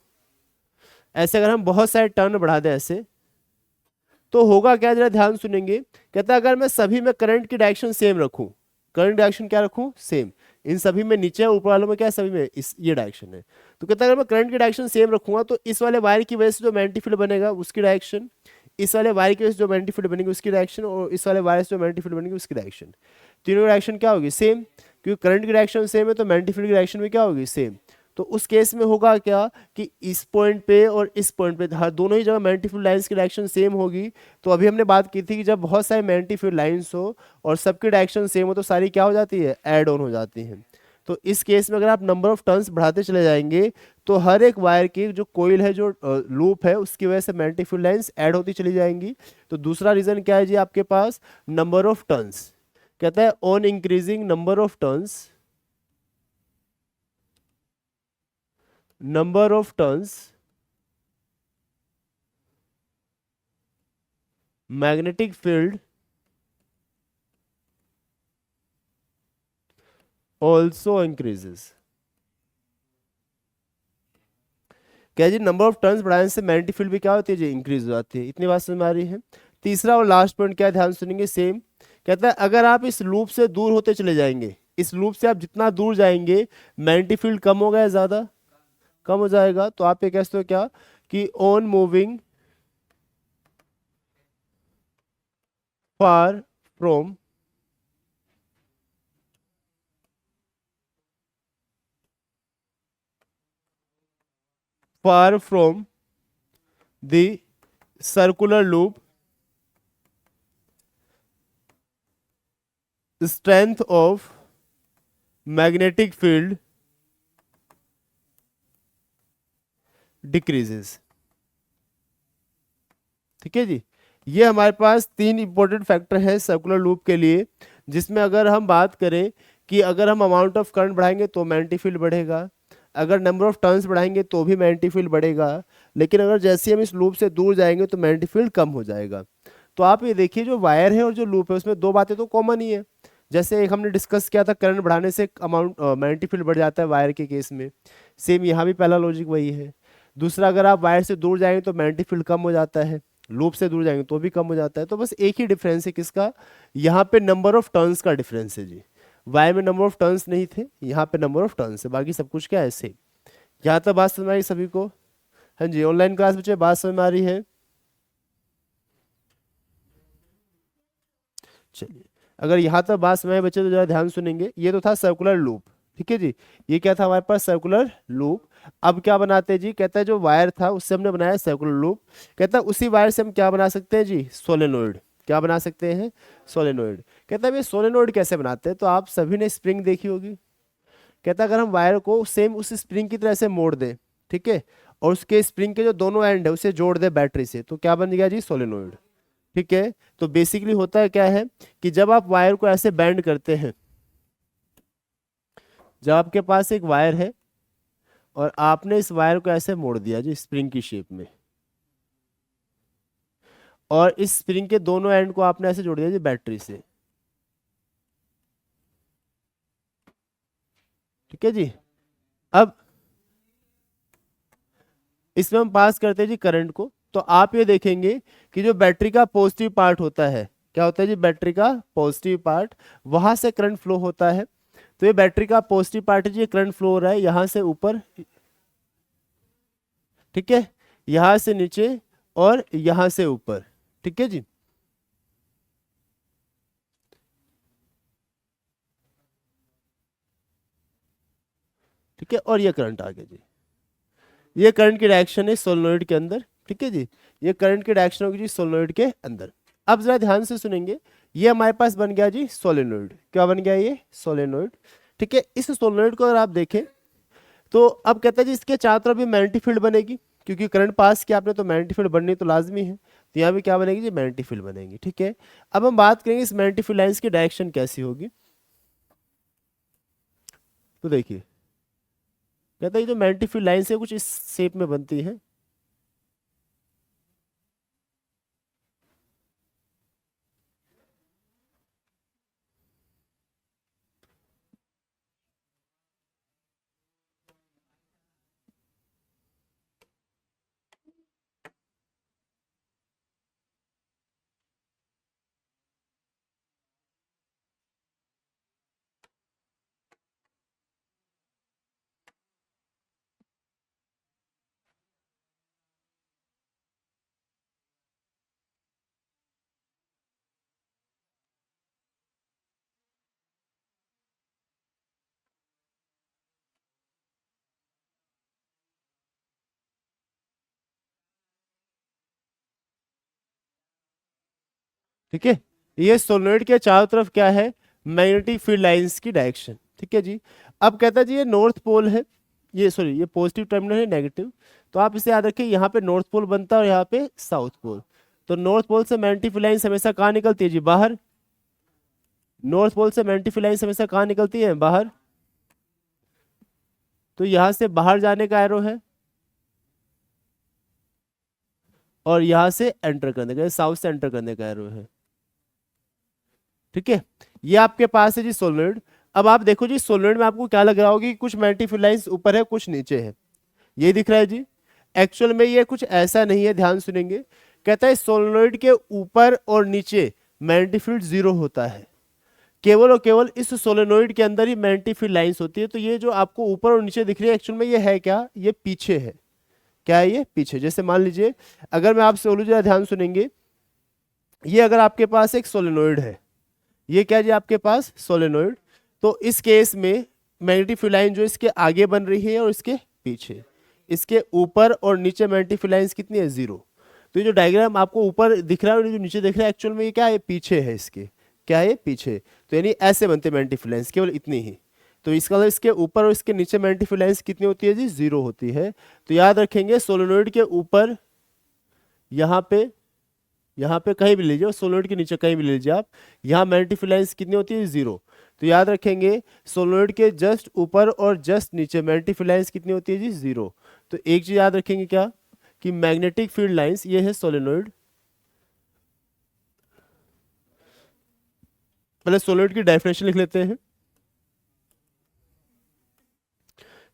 Speaker 1: ऐसे अगर हम बहुत सारे टर्न बढ़ा दें ऐसे, तो होगा क्या, जरा ध्यान सुनेंगे। कहता है अगर मैं सभी में करंट की डायरेक्शन सेम रखूं, करंट डायरेक्शन क्या रखूं, सेम, इन सभी में नीचे ऊपर वालों में क्या है, सभी में इस ये डायरेक्शन है। तो कहता है अगर मैं करंट की डायरेक्शन सेम रखूंगा तो इस वाले वायर की वजह से जो मैग्नेटिक फील्ड बनेगा उसकी डायरेक्शन, इस वाले वायर की वजह से जो मैग्नेटिक फील्ड बनेगी उसकी डायरेक्शन, और इस वाले वायर से जो मैग्नेटिक फील्ड बनेगी उसकी डायरेक्शन, तीनों डायरेक्शन क्या होगी, सेम। क्योंकि करंट की डायरेक्शन सेम है तो मैग्नेटिक फील्ड की डायरेक्शन भी क्या होगी, सेम। तो उस केस में होगा क्या कि इस पॉइंट पे और इस पॉइंट पे हर दोनों ही जगह मैग्नेटिक फील्ड लाइंस की डायरेक्शन सेम होगी। तो अभी हमने बात की थी कि जब बहुत सारे मैग्नेटिक फील्ड लाइंस हो और सबकी डायरेक्शन सेम हो तो सारी क्या हो जाती है, ऐड ऑन हो जाती हैं। तो इस केस में अगर आप नंबर ऑफ टर्न्स बढ़ाते चले जाएंगे तो हर एक वायर की जो कोइल है, जो लूप है, उसकी वजह से मैग्नेटिक फील्ड लाइंस ऐड होती चली जाएंगी। तो दूसरा रीजन क्या है जी आपके पास, नंबर ऑफ टर्न्स। कहता है on increasing number of turns, number of turns magnetic field also increases। क्या जी, नंबर ऑफ टर्न्स बढ़ाने से मैग्नेटिक फील्ड भी क्या होती है जी, इंक्रीज हो जाती है। इतनी बात समझ में आ रही है। तीसरा और लास्ट पॉइंट क्या है, ध्यान सुनेंगे, सेम। कहता है अगर आप इस लूप से दूर होते चले जाएंगे, इस लूप से आप जितना दूर जाएंगे मैग्नेटिक फील्ड कम होगा या ज्यादा, कम हो जाएगा। तो आप ये कहते हो क्या कि on moving far from far from the circular loop, strength of magnetic field decreases. ठीक है जी, ये हमारे पास तीन इंपॉर्टेंट फैक्टर है सर्कुलर लूप के लिए, जिसमें अगर हम बात करें कि अगर हम अमाउंट ऑफ करंट बढ़ाएंगे तो मैग्नेटिक फील्ड बढ़ेगा, अगर नंबर ऑफ टर्न्स बढ़ाएंगे तो भी मैग्नेटिक फील्ड बढ़ेगा, लेकिन अगर जैसे हम इस लूप से दूर जाएंगे तो मैग्नेटिक फील्ड कम हो जाएगा। तो आप ये देखिए, जो वायर है और जो लूप है उसमें दो बातें तो कॉमन ही है। जैसे एक हमने डिस्कस किया था, करंट बढ़ाने से अमाउंट मैग्नेटिक फील्ड बढ़ जाता है वायर के केस में, सेम यहाँ भी पहला लॉजिक वही है। दूसरा, अगर आप वायर से दूर जाएंगे तो मैग्नेटिक फील्ड कम हो जाता है, लूप से दूर जाएंगे तो भी कम हो जाता है। तो बस एक ही डिफरेंस है, किसका? यहाँ पे नंबर ऑफ टर्न्स का डिफरेंस है जी। वायर में नंबर ऑफ टर्न्स नहीं थे, यहाँ पे नंबर ऑफ टर्न्स है, बाकी सब कुछ क्या है सेम। यहाँ तक बात समझ में आई सभी को? हाँ जी, ऑनलाइन क्लास बच्चे बात समझ में आ रही है? चलिए, अगर यहाँ तक बात समझ में आई बच्चे तो जरा ध्यान सुनेंगे। ये तो था सर्कुलर लूप, ठीक है जी, ये क्या था हमारे पास? Circular loop. अब क्या बनाते हैं जी? कहता है जो वायर था उससे हमने बनाया सर्कुलर लूप, कहता है उसी वायर से हम क्या बना सकते हैं जी? सोलेनोइड। क्या बना सकते हैं? सोलेनोइड। कहता है ये सोलेनोइड कैसे बनाते हैं? तो आप सभी ने स्प्रिंग देखी होगी। कहता है अगर हम वायर को सेम उस स्प्रिंग की तरह से मोड़ दें, ठीक है, और उसके स्प्रिंग के जो दोनों एंड है उसे जोड़ दे बैटरी से, तो क्या बन गया जी? सोलेनोइड। ठीक है, तो बेसिकली होता है क्या है कि जब आप वायर को ऐसे बैंड करते हैं, जब आपके पास एक वायर है और आपने इस वायर को ऐसे मोड़ दिया जी स्प्रिंग की शेप में, और इस स्प्रिंग के दोनों एंड को आपने ऐसे जोड़ दिया जी बैटरी से, ठीक है जी। अब इसमें हम पास करते हैं जी करंट को, तो आप ये देखेंगे कि जो बैटरी का पॉजिटिव पार्ट होता है, क्या होता है जी? बैटरी का पॉजिटिव पार्ट, वहां से करंट फ्लो होता है। तो ये बैटरी का पॉजिटिव पार्ट है जी, करंट फ्लो हो रहा है यहां से ऊपर, ठीक है, यहां से नीचे और यहां से ऊपर, ठीक है जी। ठीक है, और ये करंट आ गया जी, ये करंट की डायरेक्शन है सोलेनोइड के अंदर, ठीक है जी, ये करंट की डायरेक्शन होगी जी सोलेनोइड के अंदर। अब जरा ध्यान से सुनेंगे, ये हमारे पास बन गया जी सोलेनोइड। क्या बन गया? ये सोलेनोइड। ठीक है, इस सोलेनोइड को अगर आप देखें तो अब कहता है जी इसके चारों तरफ भी मैग्नेटिक फील्ड बनेगी, क्योंकि करंट पास किया आपने तो मैग्नेटिक फील्ड बननी तो लाजमी है, तो यहाँ भी क्या बनेगी जी? मैग्नेटिक फील्ड बनेगी। ठीक है, अब हम बात करेंगे इस मैग्नेटिक फील्ड लाइंस की डायरेक्शन कैसी होगी। तो देखिए, कहता है ये जो मैग्नेटिक फील्ड लाइंस है कुछ इस शेप में बनती है, ठीक है। ये सोलेनोइड के चारों तरफ क्या है? मैग्नेटिक फील्ड लाइंस की डायरेक्शन। ठीक है जी, अब कहता है जी ये नॉर्थ पोल है, ये सॉरी ये पॉजिटिव टर्मिनल है, नेगेटिव, तो आप इसे याद रखिए, यहाँ पे नॉर्थ पोल बनता है और यहाँ पे साउथ पोल। तो नॉर्थ पोल से मैग्नेटिक फील्ड लाइंस हमेशा कहाँ निकलती है जी? बाहर। नॉर्थ पोल से मैग्नेटिक फील्ड लाइंस हमेशा कहाँ निकलती है? बाहर। तो यहाँ से बाहर जाने का एरो है और यहाँ से एंटर करने का, साउथ से एंटर करने का एरो है। ठीक है, ये आपके पास है जी सोलेनोइड। अब आप देखो जी सोलेनोइड में आपको क्या लग रहा होगा कि कुछ मैग्नेटिक फील्ड लाइंस ऊपर है कुछ नीचे है, ये दिख रहा है जी। एक्चुअल में ये कुछ ऐसा नहीं है, ध्यान सुनेंगे। कहता है सोलेनोइड के ऊपर और नीचे मैग्नेटिक फील्ड जीरो होता है, केवल और केवल इस सोलेनोइड के अंदर ही मैग्नेटिक फील्ड लाइंस होती है। तो ये जो आपको ऊपर और नीचे दिख रही है एक्चुअल में ये है क्या? ये पीछे है। क्या है? ये पीछे। जैसे मान लीजिए अगर मैं आपसे बोलूं, जरा ध्यान सुनेंगे, ये अगर आपके पास एक सोलेनोइड है, ये क्या जी आपके पास? सोलेनोइड। तो इस केस में मैग्नेटिक फील्ड लाइन जो इसके आगे बन रही है और इसके पीछे, इसके ऊपर और नीचे मैग्नेटिक फील्ड लाइंस कितनी है? जीरो। तो ये जो डायग्राम आपको ऊपर दिख रहा है और जो नीचे दिख रहा है एक्चुअल में ये क्या है? पीछे है इसके। क्या है? ये पीछे। तो यानी ऐसे बनते मैग्नेटिक फील्ड लाइंस, केवल इतनी ही। तो इसका मतलब इसके ऊपर और इसके नीचे मैग्नेटिक फील्ड लाइंस कितनी होती है जी, 0 होती है। तो याद रखेंगे सोलेनोइड के ऊपर यहाँ पे कहीं भी लीजिए और सोलेनोइड के नीचे कहीं भी लीजिए आप, यहाँ मैग्नेटिक फील्ड लाइंस कितनी होती है, 0। तो याद रखेंगे सोलेनोइड के जस्ट ऊपर और जस्ट नीचे मैग्नेटिक फील्ड लाइंस कितनी होती है जी, 0। तो एक चीज याद रखेंगे क्या, कि मैग्नेटिक फील्ड लाइंस ये है सोलेनोइड। पहले सोलेनोइड की डेफिनेशन लिख लेते हैं।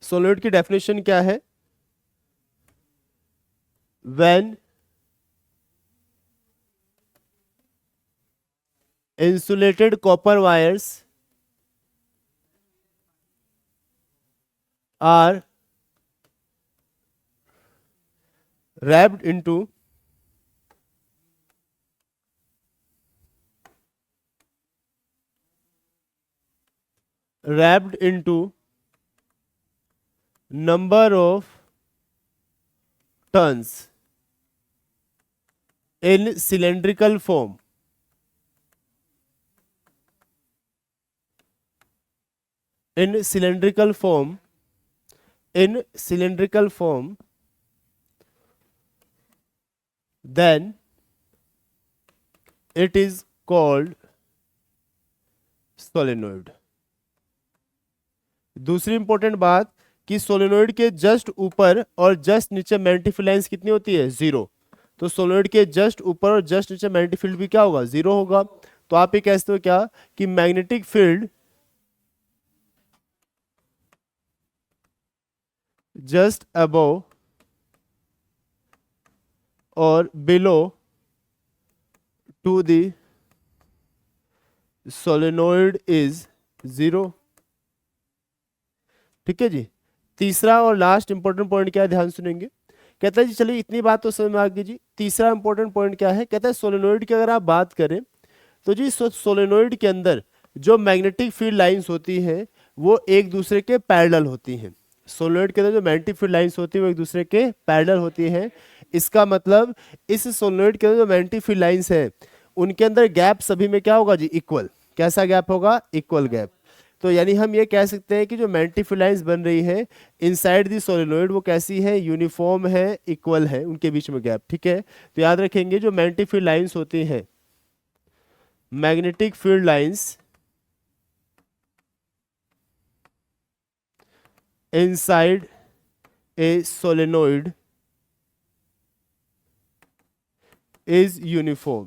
Speaker 1: सोलेनोइड की डेफिनेशन क्या है, when insulated copper wires are wrapped into number of turns in cylindrical form, in cylindrical form, then it is called solenoid। दूसरी इंपॉर्टेंट बात कि सोलेनोइड के जस्ट ऊपर और जस्ट नीचे मैग्नेटिक फील्ड लाइंस कितनी होती है, 0। तो सोलेनोइड के जस्ट ऊपर और जस्ट नीचे मैग्नेटिक फील्ड भी क्या होगा, 0 होगा। तो आप ये कहते हो क्या, कि magnetic field just above or below to the solenoid is 0। ठीक है जी। तीसरा और लास्ट इंपॉर्टेंट पॉइंट क्या है, ध्यान सुनेंगे। कहता है जी चलिए इतनी बात तो समझ में आ गई जी। तीसरा इंपॉर्टेंट पॉइंट क्या है, कहता है सोलेनोइड की अगर आप बात करें तो जी सोलेनोइड के अंदर जो मैग्नेटिक फील्ड लाइंस होती हैं वो एक दूसरे के पैरेलल होती हैं। सोलेनोइड के अंदर जो मैग्नेटिक फील्ड लाइंस होती है वो एक दूसरे के पैरेलल होती हैं। इसका मतलब इस सोलेनोइड के अंदर जो मैग्नेटिक फील्ड लाइंस है उनके अंदर गैप सभी में क्या होगा जी, इक्वल। कैसा गैप होगा, इक्वल गैप। तो यानी हम ये कह सकते हैं कि जो मैग्नेटिक फील्ड लाइंस बन रही है इनसाइड दी सोलेनोइड वो कैसी है, यूनिफॉर्म है, इक्वल है उनके बीच में गैप। ठीक है, तो याद रखेंगे जो मैग्नेटिक फील्ड लाइंस होती हैं, magnetic field lines inside a solenoid is uniform।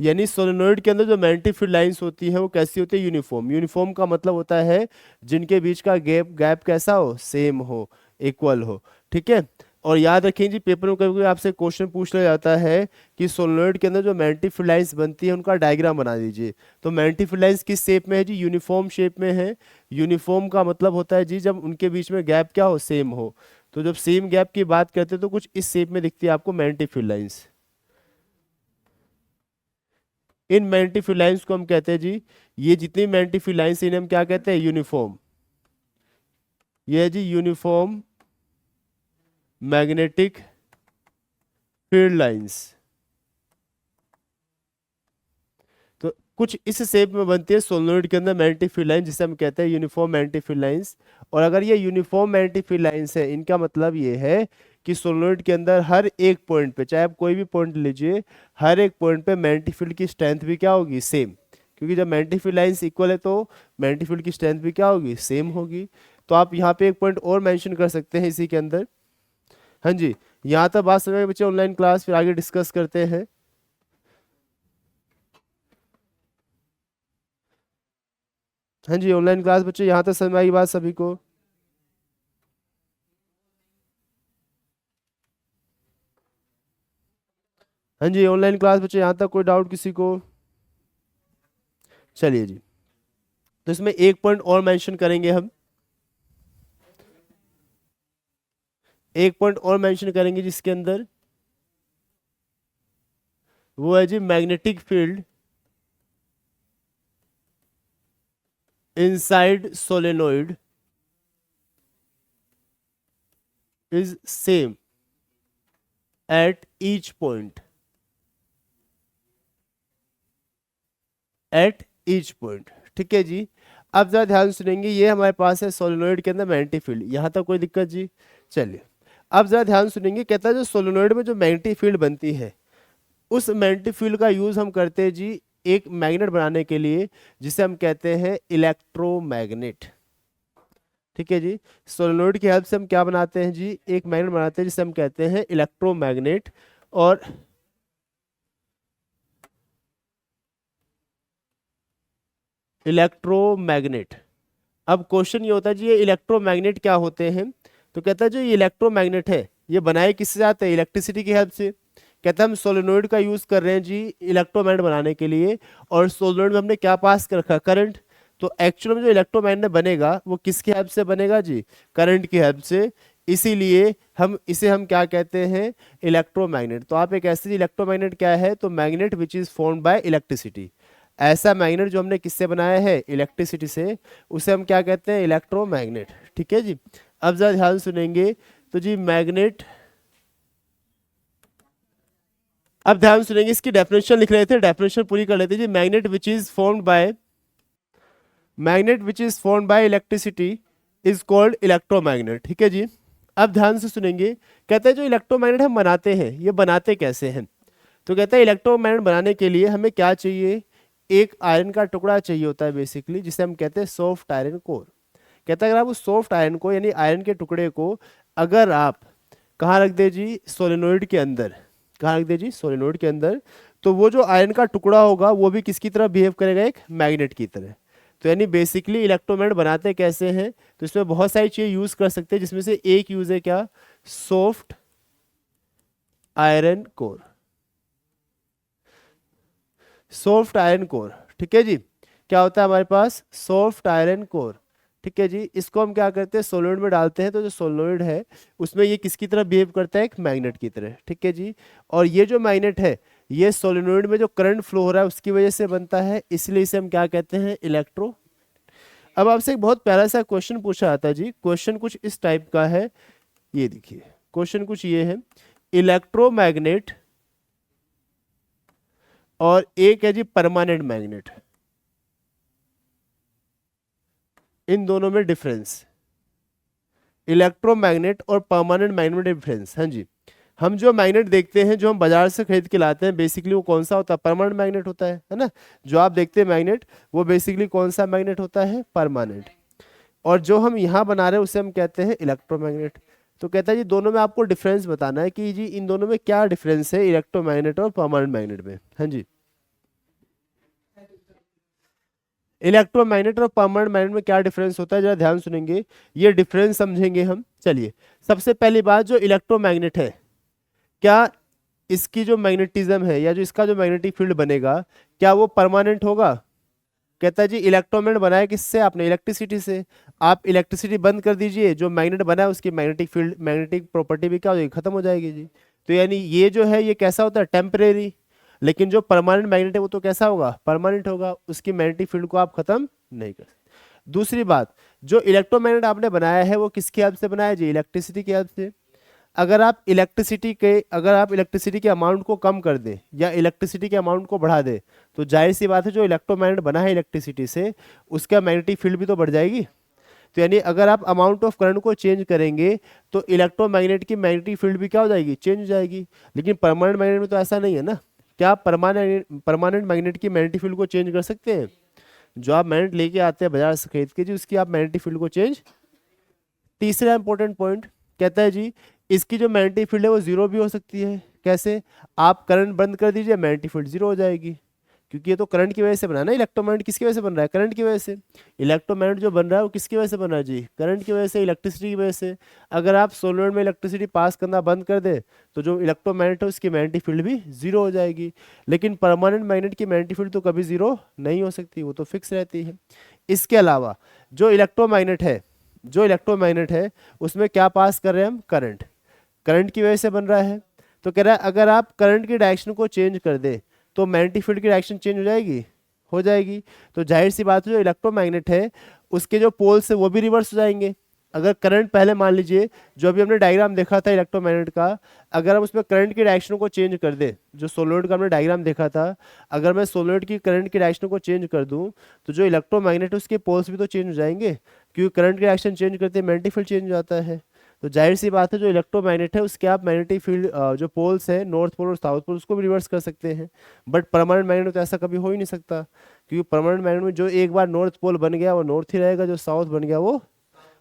Speaker 1: यानी सोलेनोइड के अंदर जो मैग्नेटिक फील्ड लाइंस होती है वो कैसी होती है, यूनिफॉर्म। यूनिफॉर्म का मतलब होता है जिनके बीच का गैप कैसा हो, सेम हो, इक्वल हो। ठीक है, और याद रखें जी पेपर में कभी कभी आपसे क्वेश्चन पूछ लिया जाता है कि सोलेनोइड के अंदर जो मैग्नेटिक फील्ड लाइंस बनती है उनका डायग्राम बना दीजिए। तो मैग्नेटिक फील्ड लाइंस किस शेप में है जी, यूनिफॉर्म शेप में है। यूनिफॉर्म का मतलब होता है जी जब उनके बीच में गैप क्या हो, सेम हो। तो जब सेम गैप की बात करते हैं तो कुछ इस शेप में दिखती है आपको magnetic field lines. In magnetic field lines को हम कहते हैं जी, ये जितनी मैग्नेटिक फील्ड लाइंस इन्हें हम क्या कहते हैं, यूनिफॉर्म। ये है जी यूनिफॉर्म मैग्नेटिक फील्ड लाइंस। तो कुछ इस शेप में बनती है सोलेनोइड के अंदर मैग्नेटिक फील्ड लाइन, जिसे हम कहते हैं यूनिफॉर्म मैग्नेटिक फील्ड लाइंस। और अगर ये यूनिफॉर्म मैग्नेटिक फील्ड लाइंस है, इनका मतलब ये है कि सोलेनोइड के अंदर हर एक पॉइंट पे, चाहे आप कोई भी पॉइंट लीजिए, हर एक पॉइंट पे मैग्नेटिक फील्ड की स्ट्रेंथ भी क्या होगी, सेम। क्योंकि जब मैग्नेटिक फील्ड लाइंस इक्वल है तो मैग्नेटिक फील्ड की स्ट्रेंथ भी क्या होगी, सेम होगी। तो आप यहाँ पे एक पॉइंट और मेंशन कर सकते हैं इसी के अंदर। हाँ जी, यहाँ तक बात समझ में बच्चे, ऑनलाइन क्लास फिर आगे डिस्कस करते हैं। हाँ जी, ऑनलाइन क्लास बच्चे यहाँ तक समझ में आई बात सभी को। हाँ जी, ऑनलाइन क्लास बच्चे यहाँ तक कोई डाउट किसी को। चलिए जी, तो इसमें एक पॉइंट और मेंशन करेंगे हम, एक पॉइंट और मेंशन करेंगे जिसके अंदर वो है जी magnetic field inside solenoid is same at each point, at each point. ठीक है जी। अब जरा ध्यान सुनेंगे, ये हमारे पास है सोलेनोइड के अंदर मैग्नेटिक फील्ड, यहाँ तक कोई दिक्कत जी? चलिए अब जरा ध्यान सुनेंगे, कहता है जो सोलेनोइड में जो मैग्नेटिक फील्ड बनती है उस मैग्नेटिक फील्ड का यूज हम करते हैं जी एक मैग्नेट बनाने के लिए जिसे हम कहते हैं इलेक्ट्रोमैग्नेट। ठीक है जी। सोलेनोइड की हेल्प से हम क्या बनाते हैं जी, एक मैग्नेट बनाते हैं जिसे हम कहते हैं इलेक्ट्रोमैग्नेट। और इलेक्ट्रोमैग्नेट, अब क्वेश्चन ये होता है जी ये इलेक्ट्रोमैग्नेट क्या होते हैं? तो कहता है जो ये इलेक्ट्रोमैग्नेट है ये बनाए किससे जाते हैं? इलेक्ट्रिसिटी की हेल्प से। कहता है हम सोलेनोइड का यूज कर रहे हैं जी इलेक्ट्रोमैग्नेट बनाने के लिए, और सोलेनोइड में हमने क्या पास कर रखा? करंट। तो एक्चुअल में जो इलेक्ट्रोमैग्नेट बनेगा वो किसकी हेल्प से बनेगा जी? करंट की हेल्प से। इसीलिए हम क्या कहते हैं? इलेक्ट्रोमैग्नेट। तो आप एक ऐसे इलेक्ट्रोमैग्नेट क्या है? तो magnet which is formed by electricity. ऐसा मैग्नेट जो हमने किससे बनाया है? इलेक्ट्रिसिटी से, उसे हम क्या कहते हैं? इलेक्ट्रोमैग्नेट। ठीक है जी। अब जरा ध्यान सुनेंगे, तो जी मैग्नेट, अब ध्यान सुनेंगे इसकी डेफिनेशन लिख रहे थे, डेफिनेशन पूरी कर लेते जी। Magnet which is formed by electricity is called electromagnet. ठीक है जी। अब ध्यान से सुनेंगे, कहते हैं जो इलेक्ट्रोमैग्नेट हम बनाते हैं ये बनाते कैसे हैं? तो कहता है इलेक्ट्रोमैग्नेट बनाने के लिए हमें क्या चाहिए? एक आयरन का टुकड़ा चाहिए होता है बेसिकली, जिसे हम कहते हैं सॉफ्ट आयरन कोर। कहता है अगर आप उस सॉफ्ट आयरन को यानी आयरन के टुकड़े को अगर आप कहाँ रख दे जी? सोलेनोइड के अंदर। कहाँ रख दे जी? सोलेनोइड के अंदर। तो वो जो आयरन का टुकड़ा होगा वो भी किसकी तरह बिहेव करेगा? एक मैग्नेट की तरह। तो यानी बेसिकली इलेक्ट्रोमैग्नेट बनाते कैसे हैं? तो इसमें बहुत सारी चीजें यूज कर सकते हैं, जिसमें से एक यूज है क्या? Soft iron core. Soft iron core. ठीक है जी। क्या होता है हमारे पास? Soft iron core. ठीक है जी। इसको हम क्या करते हैं? सोलेनोइड में डालते हैं, तो जो सोलेनोइड है उसमें ये किसकी तरह बिहेव करता है? एक मैग्नेट की तरह। ठीक है जी। और ये जो मैग्नेट है ये सोलेनोइड में जो करंट फ्लो हो रहा है उसकी वजह से बनता है, इसलिए इसे हम क्या कहते हैं? इलेक्ट्रो। अब आपसे एक बहुत प्यारा सा क्वेश्चन पूछा जाता है जी। क्वेश्चन कुछ इस टाइप का है, ये देखिए क्वेश्चन कुछ ये है, इलेक्ट्रोमैग्नेट और एक है जी परमानेंट मैग्नेट, इन दोनों में डिफरेंस। इलेक्ट्रोमैग्नेट और परमानेंट मैग्नेट में डिफरेंस। हाँ जी। हम जो मैग्नेट देखते हैं जो हम बाजार से खरीद के लाते हैं बेसिकली वो कौन सा होता है? परमानेंट मैग्नेट होता है ना। जो आप देखते हैं मैग्नेट वो बेसिकली कौन सा मैग्नेट होता है? परमानेंट। और जो हम यहाँ बना रहे हैं उसे हम कहते हैं इलेक्ट्रोमैग्नेट। तो कहता है जी दोनों में आपको डिफरेंस बताना है कि जी इन दोनों में क्या डिफरेंस है इलेक्ट्रोमैग्नेट और परमानेंट मैग्नेट में। हाँ जी। इलेक्ट्रोमैग्नेट और परमानेंट मैग्नेट में क्या डिफरेंस होता है जरा ध्यान सुनेंगे, ये डिफरेंस समझेंगे हम। चलिए सबसे पहली बात, जो इलेक्ट्रोमैग्नेट है क्या इसकी जो मैग्नेटिज्म है या जो इसका जो मैग्नेटिक फील्ड बनेगा क्या वो परमानेंट होगा? कहता है जी इलेक्ट्रोमैग्नेट बनाया किससे? आपने इलेक्ट्रिसिटी से। आप इलेक्ट्रिसिटी बंद कर दीजिए, जो मैग्नेट बना है उसकी मैग्नेटिक फील्ड मैग्नेटिक प्रॉपर्टी भी क्या हो जाएगी? खत्म हो जाएगी जी। तो यानी ये जो है ये कैसा होता है? टेम्परेरी। लेकिन जो परमानेंट मैग्नेट है वो तो कैसा होगा? परमानेंट होगा, उसकी मैग्नेटिक फील्ड को आप खत्म नहीं कर सकते। दूसरी बात, जो इलेक्ट्रोमैग्नेट आपने बनाया है वो किसकी हेल्प से बनाया जी? इलेक्ट्रिसिटी की हेल्प से। अगर आप इलेक्ट्रिसिटी के अमाउंट को कम कर दें या इलेक्ट्रिसिटी के अमाउंट को बढ़ा दें तो जाहिर सी बात है जो इलेक्ट्रोमैग्नेट बना है इलेक्ट्रिसिटी से उसका मैग्नेटिक फील्ड भी तो बढ़ जाएगी। तो यानी अगर आप अमाउंट ऑफ करंट को चेंज करेंगे तो इलेक्ट्रोमैग्नेट की मैग्नेटिक फील्ड भी क्या हो जाएगी? चेंज हो जाएगी। लेकिन परमानेंट मैग्नेट में तो ऐसा नहीं है ना। क्या आप परमानेंट मैग्नेट की मैग्नेटिक फील्ड को चेंज कर सकते हैं? जो आप मैग्नेट लेके आते हैं बाजार से खरीद के जी उसकी आप मैग्नेटिक फील्ड को चेंज। तीसरा इंपॉर्टेंट पॉइंट, कहता है जी इसकी जो मैग्नेटिक फील्ड है वो जीरो भी हो सकती है। कैसे? आप करंट बंद कर दीजिए मैग्नेटिक फील्ड जीरो हो जाएगी, क्योंकि ये तो करंट की वजह से बना है ना। इलेक्ट्रोमैग्नेट किसकी वजह से बन रहा है? करंट की वजह से। इलेक्ट्रोमैग्नेट जो बन रहा है वो किसकी वजह से बन रहा है जी? करंट की वजह से, इलेक्ट्रिसिटी की वजह से। अगर आप सोलेनोइड में इलेक्ट्रिसिटी पास करना बंद कर दे तो जो इलेक्ट्रोमैग्नेट है उसकी मैग्नेटिक फील्ड भी जीरो हो जाएगी। लेकिन परमानेंट मैग्नेट की मैग्नेटिक फील्ड तो कभी जीरो नहीं हो सकती, वो तो फिक्स रहती है। इसके अलावा जो इलेक्ट्रोमैग्नेट है उसमें क्या पास कर रहे हैं हम? करंट। करंट की वजह से बन रहा है। तो कह रहा है अगर आप करंट की डायरेक्शन को चेंज कर दे तो मैग्नेटिक फील्ड की डायरेक्शन चेंज हो जाएगी? हो जाएगी। तो जाहिर सी बात है जो इलेक्ट्रोमैग्नेट है उसके जो पोल्स है वो भी रिवर्स हो जाएंगे। अगर करंट पहले मान लीजिए जो अभी हमने डायग्राम देखा था इलेक्ट्रोमैग्नेट का, अगर हम उसमें करंट की डायरेक्शन को चेंज कर दे, जो सोलेनोइड का हमने डायग्राम देखा था, अगर मैं सोलेनोइड की करंट की डायरेक्शन को चेंज कर दूं तो जो इलेक्ट्रोमैग्नेट है उसके पोल्स भी तो चेंज हो जाएंगे, क्योंकि करंट की डायरेक्शन चेंज करते मैग्नेटिक फील्ड चेंज हो जाता है। तो जाहिर सी बात है जो इलेक्ट्रोमैग्नेट है उसके आप मैग्नेटिक फील्ड जो पोल्स है नॉर्थ पोल और साउथ पोल उसको भी रिवर्स कर सकते हैं। बट परमानेंट मैग्नेट में तो ऐसा कभी हो ही नहीं सकता, क्योंकि परमानेंट मैग्नेट में जो एक बार नॉर्थ पोल बन गया वो नॉर्थ ही रहेगा, जो साउथ बन गया वो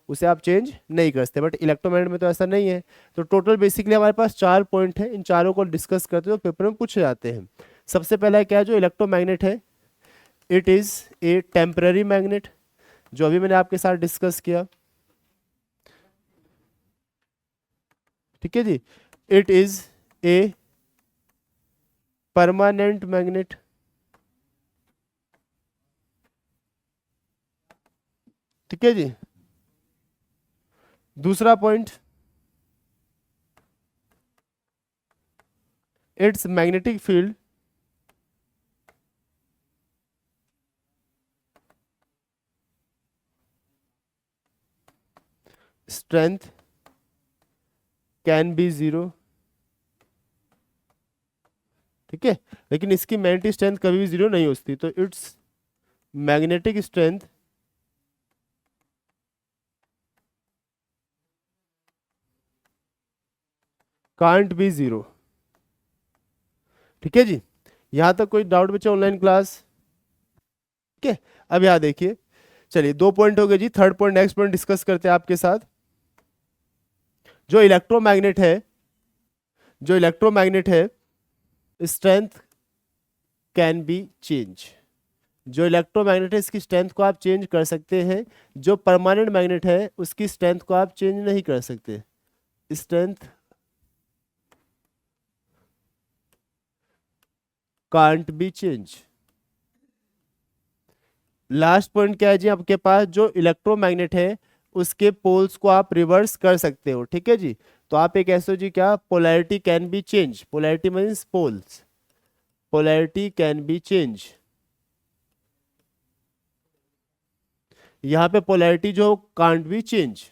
Speaker 1: उसे आप चेंज नहीं कर सकते। बट इलेक्ट्रोमैग्नेट में तो ऐसा नहीं है। तो टोटल बेसिकली हमारे पास 4 पॉइंट है, इन चारों को डिस्कस करते हो पेपर में पूछे जाते हैं। सबसे पहला क्या है, जो इलेक्ट्रोमैग्नेट है it is a temporary magnet, जो अभी मैंने आपके साथ डिस्कस किया। ठीक है जी, it is a permanent magnet. ठीक है जी, दूसरा point, its magnetic field strength can be zero. ठीक है, लेकिन इसकी मैग्नेटिक स्ट्रेंथ कभी भी जीरो नहीं होती, तो it's magnetic strength can't be zero. ठीक है जी, यहां तक कोई डाउट बचे ऑनलाइन क्लास? ठीक है, अब यहां देखिए, चलिए 2 पॉइंट हो गए जी। Third point next point discuss करते हैं आपके साथ। जो इलेक्ट्रोमैग्नेट है, जो इलेक्ट्रोमैग्नेट है स्ट्रेंथ कैन बी चेंज। जो इलेक्ट्रोमैग्नेट है इसकी स्ट्रेंथ को आप चेंज कर सकते हैं। जो परमानेंट मैग्नेट है उसकी स्ट्रेंथ को आप चेंज नहीं कर सकते। Strength can't be change. Last point क्या है जी आपके पास, जो इलेक्ट्रोमैग्नेट है उसके पोल्स को आप रिवर्स कर सकते हो। ठीक है जी, तो आप एक ऐसे हो जी, क्या polarity can be change, polarity means poles, polarity can be change. यहां पे पोलैरिटी जो कांट बी चेंज।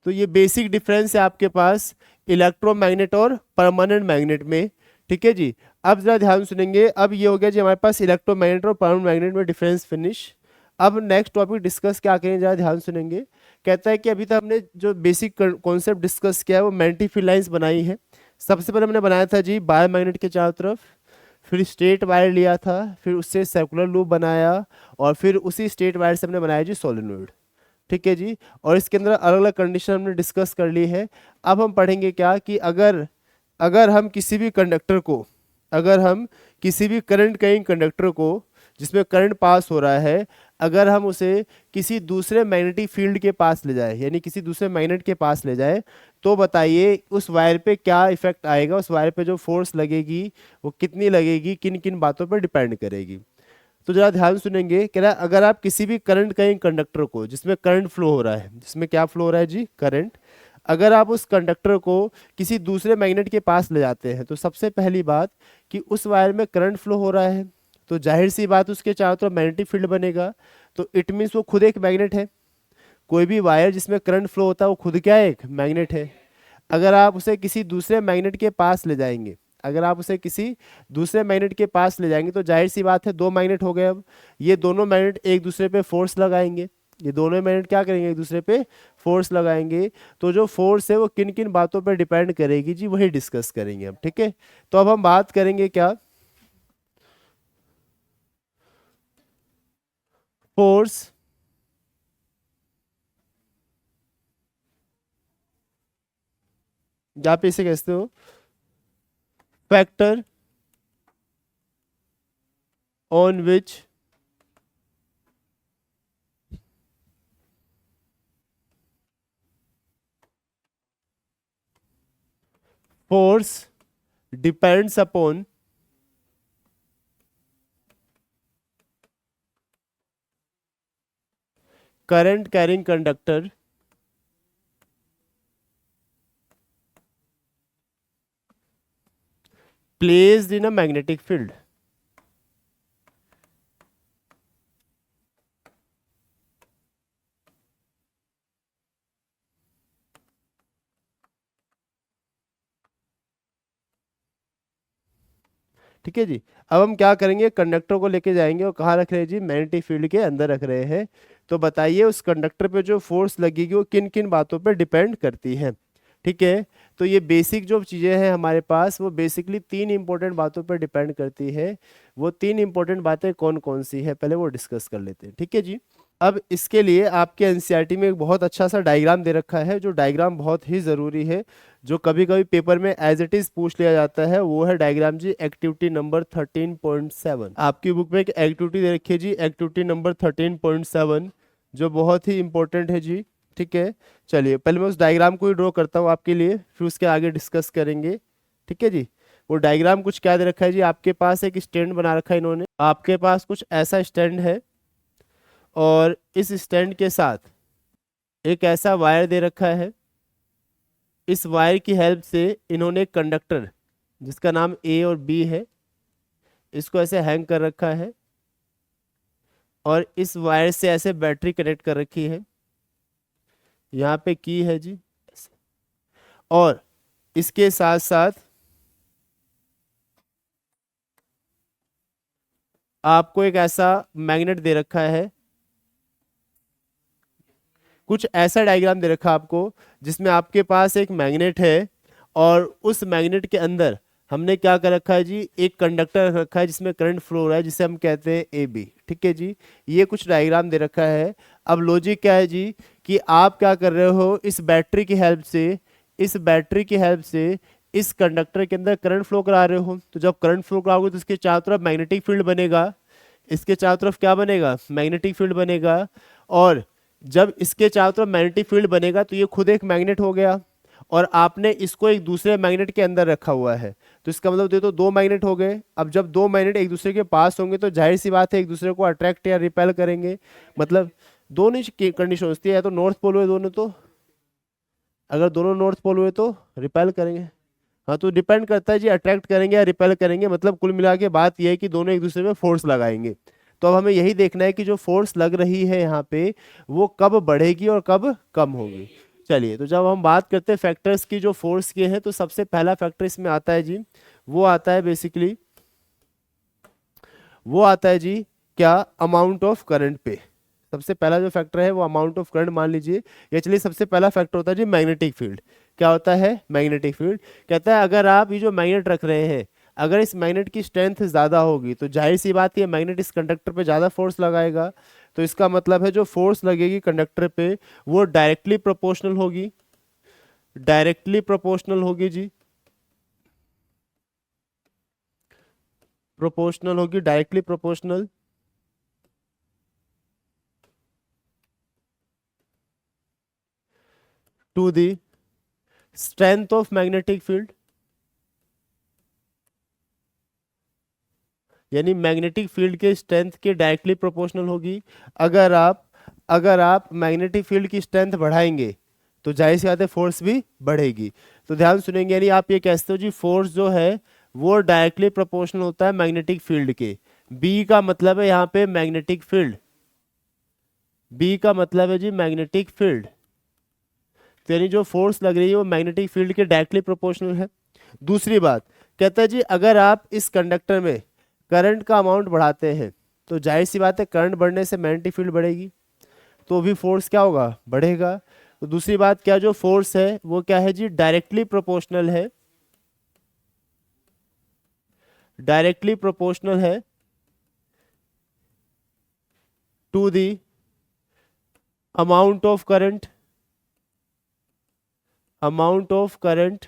Speaker 1: तो ये बेसिक डिफरेंस है आपके पास इलेक्ट्रोमैग्नेट और परमानेंट मैग्नेट में। ठीक है जी, अब जरा ध्यान सुनेंगे। अब ये हो गया जी हमारे पास इलेक्ट्रोमैग्नेट और परमानेंट मैग्नेट में डिफरेंस फिनिश। अब नेक्स्ट टॉपिक डिस्कस क्या करेंगे, जरा ध्यान सुनेंगे। कहता है कि अभी तक हमने जो बेसिक कॉन्सेप्ट डिस्कस किया है वो मैग्नेटिक फील्ड लाइंस बनाई है। सबसे पहले हमने बनाया था जी बायो मैग्नेट के चारों तरफ, फिर स्ट्रेट वायर लिया था, फिर उससे सर्कुलर लूप बनाया, और फिर उसी स्ट्रेट वायर से हमने बनाया जी सोलेनोइड। ठीक है जी, और इसके अंदर अलग अलग कंडीशन हमने डिस्कस कर ली है। अब हम पढ़ेंगे क्या कि अगर अगर हम किसी भी कंडक्टर को, अगर हम किसी भी करंट कहीं कंडक्टर को जिसमें करंट पास हो रहा है, अगर हम उसे किसी दूसरे मैग्नेटिक फील्ड के पास ले जाए, यानी किसी दूसरे मैग्नेट के पास ले जाए, तो बताइए उस वायर पे क्या इफेक्ट आएगा, उस वायर पे जो फोर्स लगेगी वो कितनी लगेगी, किन किन बातों पर डिपेंड करेगी। तो जरा ध्यान सुनेंगे, कह रहा है अगर आप किसी भी करंट कहीं कंडक्टर को जिसमें करंट फ्लो हो रहा है, जिसमें क्या फ्लो हो रहा है जी, करंट, अगर आप उस कंडक्टर को किसी दूसरे मैग्नेट के पास ले जाते हैं, तो सबसे पहली बात कि उस वायर में करंट फ्लो हो रहा है, तो जाहिर सी बात उसके चारों तरफ मैग्नेटिक फील्ड बनेगा। तो इट मीन्स वो खुद एक मैग्नेट है। कोई भी वायर जिसमें करंट फ्लो होता है वो खुद क्या है, एक मैग्नेट है। अगर आप उसे किसी दूसरे मैग्नेट के पास ले जाएंगे, अगर आप उसे किसी दूसरे मैग्नेट के पास ले जाएंगे, तो जाहिर सी बात है दो मैग्नेट हो गए। अब ये दोनों मैग्नेट एक दूसरे पे फोर्स लगाएंगे, ये दोनों मैग्नेट क्या करेंगे, एक दूसरे पे फोर्स लगाएंगे। तो जो फोर्स है वो किन किन बातों पर डिपेंड करेगी जी, वही डिस्कस करेंगे अब। ठीक है, तो अब हम बात करेंगे क्या, फोर्स या पे इसे कहते हो factor on which force depends upon current carrying conductor placed in a magnetic field। ठीक है जी। अब हम क्या करेंगे, कंडक्टर को लेके जाएंगे और कहाँ रख रहे हैं जी, मैग्नेटिक फील्ड के अंदर रख रहे हैं। तो बताइए उस कंडक्टर पे जो फोर्स लगेगी वो किन किन बातों पे डिपेंड करती है। ठीक है, तो ये बेसिक जो चीज़ें हैं हमारे पास वो बेसिकली तीन इंपॉर्टेंट बातों पर डिपेंड करती है। वो तीन इंपॉर्टेंट बातें कौन कौन सी है पहले वो डिस्कस कर लेते हैं। ठीक है जी। अब इसके लिए आपके एनसीईआरटी में एक बहुत अच्छा सा डायग्राम दे रखा है, जो डायग्राम बहुत ही ज़रूरी है, जो कभी कभी पेपर में एज इट इज़ पूछ लिया जाता है। वो है डायग्राम जी एक्टिविटी नंबर 13.7। आपकी बुक में एक एक्टिविटी दे रखी है जी, एक्टिविटी नंबर 13.7, जो बहुत ही इंपॉर्टेंट है जी। ठीक है, चलिए पहले मैं उस डायग्राम को ही ड्रॉ करता हूँ आपके लिए, फिर उसके आगे डिस्कस करेंगे। ठीक है जी। वो डायग्राम कुछ क्या दे रखा है जी, आपके पास एक स्टैंड बना रखा है इन्होंने, आपके पास कुछ ऐसा स्टैंड है और इस स्टैंड के साथ एक ऐसा वायर दे रखा है। इस वायर की हेल्प से इन्होंने एक कंडक्टर जिसका नाम ए और बी है, इसको ऐसे हैंग कर रखा है और इस वायर से ऐसे बैटरी कनेक्ट कर रखी है। यहाँ पे की है जी, और इसके साथ साथ आपको एक ऐसा मैग्नेट दे रखा है। कुछ ऐसा डायग्राम दे रखा है आपको जिसमें आपके पास एक मैग्नेट है और उस मैग्नेट के अंदर हमने क्या कर रखा है जी, एक कंडक्टर रख रखा है जिसमें करंट फ्लो हो रहा है, जिसे हम कहते हैं ए बी। ठीक है जी, ये कुछ डायग्राम दे रखा है। अब लॉजिक क्या है जी, कि आप क्या कर रहे हो, इस बैटरी की हेल्प से, इस बैटरी की हेल्प से इस कंडक्टर के अंदर करंट फ्लो करा रहे हो। तो जब करंट फ्लो कराओगे तो इसके चारों तरफ मैग्नेटिक फील्ड बनेगा, इसके चारों तरफ क्या बनेगा, मैग्नेटिक फील्ड बनेगा। और जब इसके चारों तरफ मैग्नेटिक फील्ड बनेगा तो ये खुद एक मैग्नेट हो गया और आपने इसको एक दूसरे मैग्नेट के अंदर रखा हुआ है। तो इसका मतलब ये तो दो मैग्नेट हो गए। अब जब दो मैग्नेट एक दूसरे के पास होंगे तो जाहिर सी बात है एक दूसरे को अट्रैक्ट या रिपेल करेंगे। मतलब दोनों ही कंडीशन होती है, या तो नॉर्थ पोल हुए दोनों, तो अगर दोनों नॉर्थ पोल हुए तो रिपेल करेंगे। हाँ, तो डिपेंड करता है जी अट्रैक्ट करेंगे या रिपेल करेंगे। मतलब कुल मिला के बात यह है कि दोनों एक दूसरे में फोर्स लगाएंगे। तो अब हमें यही देखना है कि जो फोर्स लग रही है यहाँ पे वो कब बढ़ेगी और कब कम होगी। चलिए, तो जब हम बात करते हैं फैक्टर्स की जो फोर्स के हैं, तो सबसे पहला फैक्टर इसमें आता है जी, वो आता है बेसिकली, वो आता है जी क्या, अमाउंट ऑफ करंट पे। सबसे पहला जो फैक्टर है वो अमाउंट ऑफ करंट मान लीजिए। या चलिए सबसे पहला फैक्टर होता है जी मैग्नेटिक फील्ड। क्या होता है, मैग्नेटिक फील्ड। कहता है अगर आप ये जो मैग्नेट रख रहे हैं, अगर इस मैग्नेट की स्ट्रेंथ ज्यादा होगी तो जाहिर सी बात है मैग्नेट इस कंडक्टर पे ज्यादा फोर्स लगाएगा। तो इसका मतलब है जो फोर्स लगेगी कंडक्टर पे वो डायरेक्टली प्रोपोर्शनल होगी, डायरेक्टली प्रोपोर्शनल होगी जी, प्रोपोर्शनल होगी, directly proportional to the strength of magnetic field. यानी मैग्नेटिक फील्ड के स्ट्रेंथ के डायरेक्टली प्रोपोर्शनल होगी। अगर आप अगर आप मैग्नेटिक फील्ड की स्ट्रेंथ बढ़ाएंगे तो जाहिर सी बात है फोर्स भी बढ़ेगी। तो ध्यान सुनेंगे, यानी आप ये कहते हो जी फोर्स जो है वो डायरेक्टली प्रोपोर्शनल होता है मैग्नेटिक फील्ड के। बी का मतलब है यहाँ पे मैग्नेटिक फील्ड, बी का मतलब है जी मैग्नेटिक फील्ड। तो यानी जो फोर्स लग रही है वो मैग्नेटिक फील्ड के डायरेक्टली प्रोपोर्शनल है। दूसरी बात, कहता है जी अगर आप इस कंडक्टर में करंट का अमाउंट बढ़ाते हैं तो जाहिर सी बात है करंट बढ़ने से मैग्नेटिक फील्ड बढ़ेगी, तो भी फोर्स क्या होगा, बढ़ेगा। तो दूसरी बात क्या, जो फोर्स है वो क्या है जी, डायरेक्टली प्रोपोर्शनल है, डायरेक्टली प्रोपोर्शनल है to the amount of current, amount of current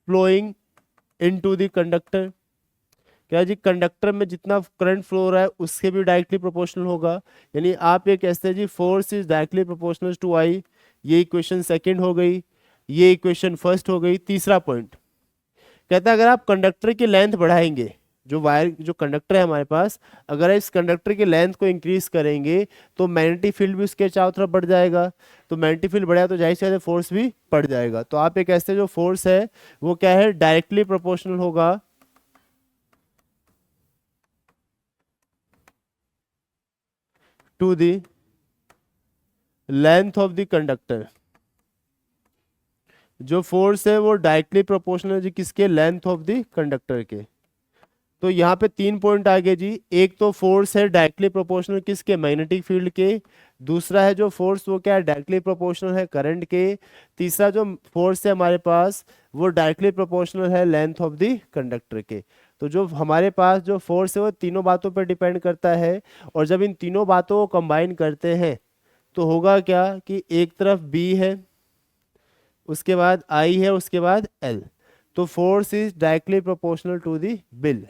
Speaker 1: flowing into the conductor. क्या जी, कंडक्टर में जितना करंट फ्लो हो रहा है उसके भी डायरेक्टली प्रोपोर्शनल होगा। यानी आप ये कहते हैं जी force is directly proportional to I. ये इक्वेशन सेकंड हो गई, ये इक्वेशन फर्स्ट हो गई। तीसरा पॉइंट कहता है अगर आप कंडक्टर की लेंथ बढ़ाएंगे, जो वायर जो कंडक्टर है हमारे पास, अगर इस कंडक्टर की लेंथ को इंक्रीज करेंगे तो मैग्नेटिक फील्ड भी उसके चारों तरफ बढ़ जाएगा। तो मैग्नेटिक फील्ड बढ़ेगा तो जाहिर सी बात है फोर्स भी बढ़ जाएगा। तो आप ये कहते हैं जो फोर्स है वो क्या है, डायरेक्टली प्रोपोर्शनल होगा to the length of the conductor, जो फोर्स है वो डायरेक्टली प्रोपोर्शनल है किसके, लेंथ ऑफ द कंडक्टर के। तो यहाँ पे 3 पॉइंट आ गए जी। एक तो फोर्स है डायरेक्टली प्रोपोर्शनल किसके, मैग्नेटिक फील्ड के। दूसरा है जो फोर्स वो क्या है, डायरेक्टली प्रोपोर्शनल है करंट के। तीसरा जो फोर्स है हमारे पास वो डायरेक्टली प्रोपोर्शनल है लेंथ ऑफ द कंडक्टर के। तो जो हमारे पास जो फोर्स है वो तीनों बातों पर डिपेंड करता है। और जब इन तीनों बातों को कंबाइन करते हैं तो होगा क्या कि एक तरफ B है, उसके बाद I है, उसके बाद L। तो force is directly proportional to the BIL.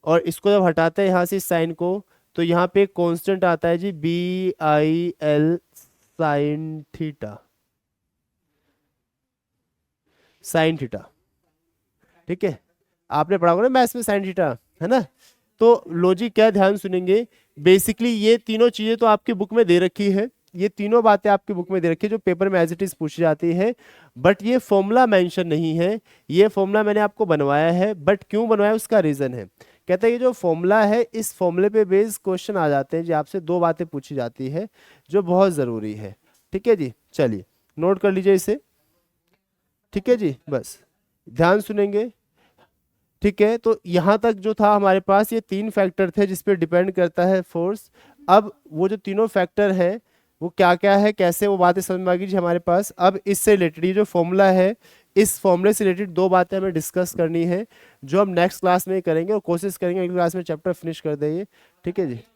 Speaker 1: और इसको जब हटाते हैं यहाँ से इस साइन को, तो यहाँ पे एक कांस्टेंट आता है जी BIL sine theta, sine theta. ठीक है, आपने पढ़ा होगा ना मैथ्स में साइन थीटा, है ना। तो लॉजिक क्या है, ध्यान सुनेंगे। बेसिकली ये तीनों चीजें तो आपकी बुक में दे रखी है, ये तीनों बातें आपकी बुक में दे रखी है जो पेपर में एज इट इज पूछी जाती है। बट ये फॉर्मूला मेंशन नहीं है, ये फॉर्मूला मैंने आपको बनवाया है। बट क्यों बनवाया उसका रीजन है। कहता है ये जो फॉर्मूला है इस फॉर्मूले पे बेस्ड क्वेश्चन आ जाते हैं जी, आपसे दो बातें पूछी जाती है जो बहुत जरूरी है। ठीक है जी, चलिए नोट कर लीजिए इसे। ठीक है जी, बस ध्यान सुनेंगे। ठीक है, तो यहां तक जो था हमारे पास ये 3 फैक्टर थे जिस पे डिपेंड करता है फोर्स। अब वो जो तीनों फैक्टर है वो क्या क्या है, कैसे, वो बातें समझ में आ गई जी हमारे पास। अब इससे रिलेटेड ये जो फॉर्मूला है, इस फॉर्मूले से रिलेटेड दो बातें हमें डिस्कस करनी है जो हम नेक्स्ट क्लास में करेंगे और कोशिश करेंगे अगली क्लास में चैप्टर फिनिश कर देंगे। ठीक है जी।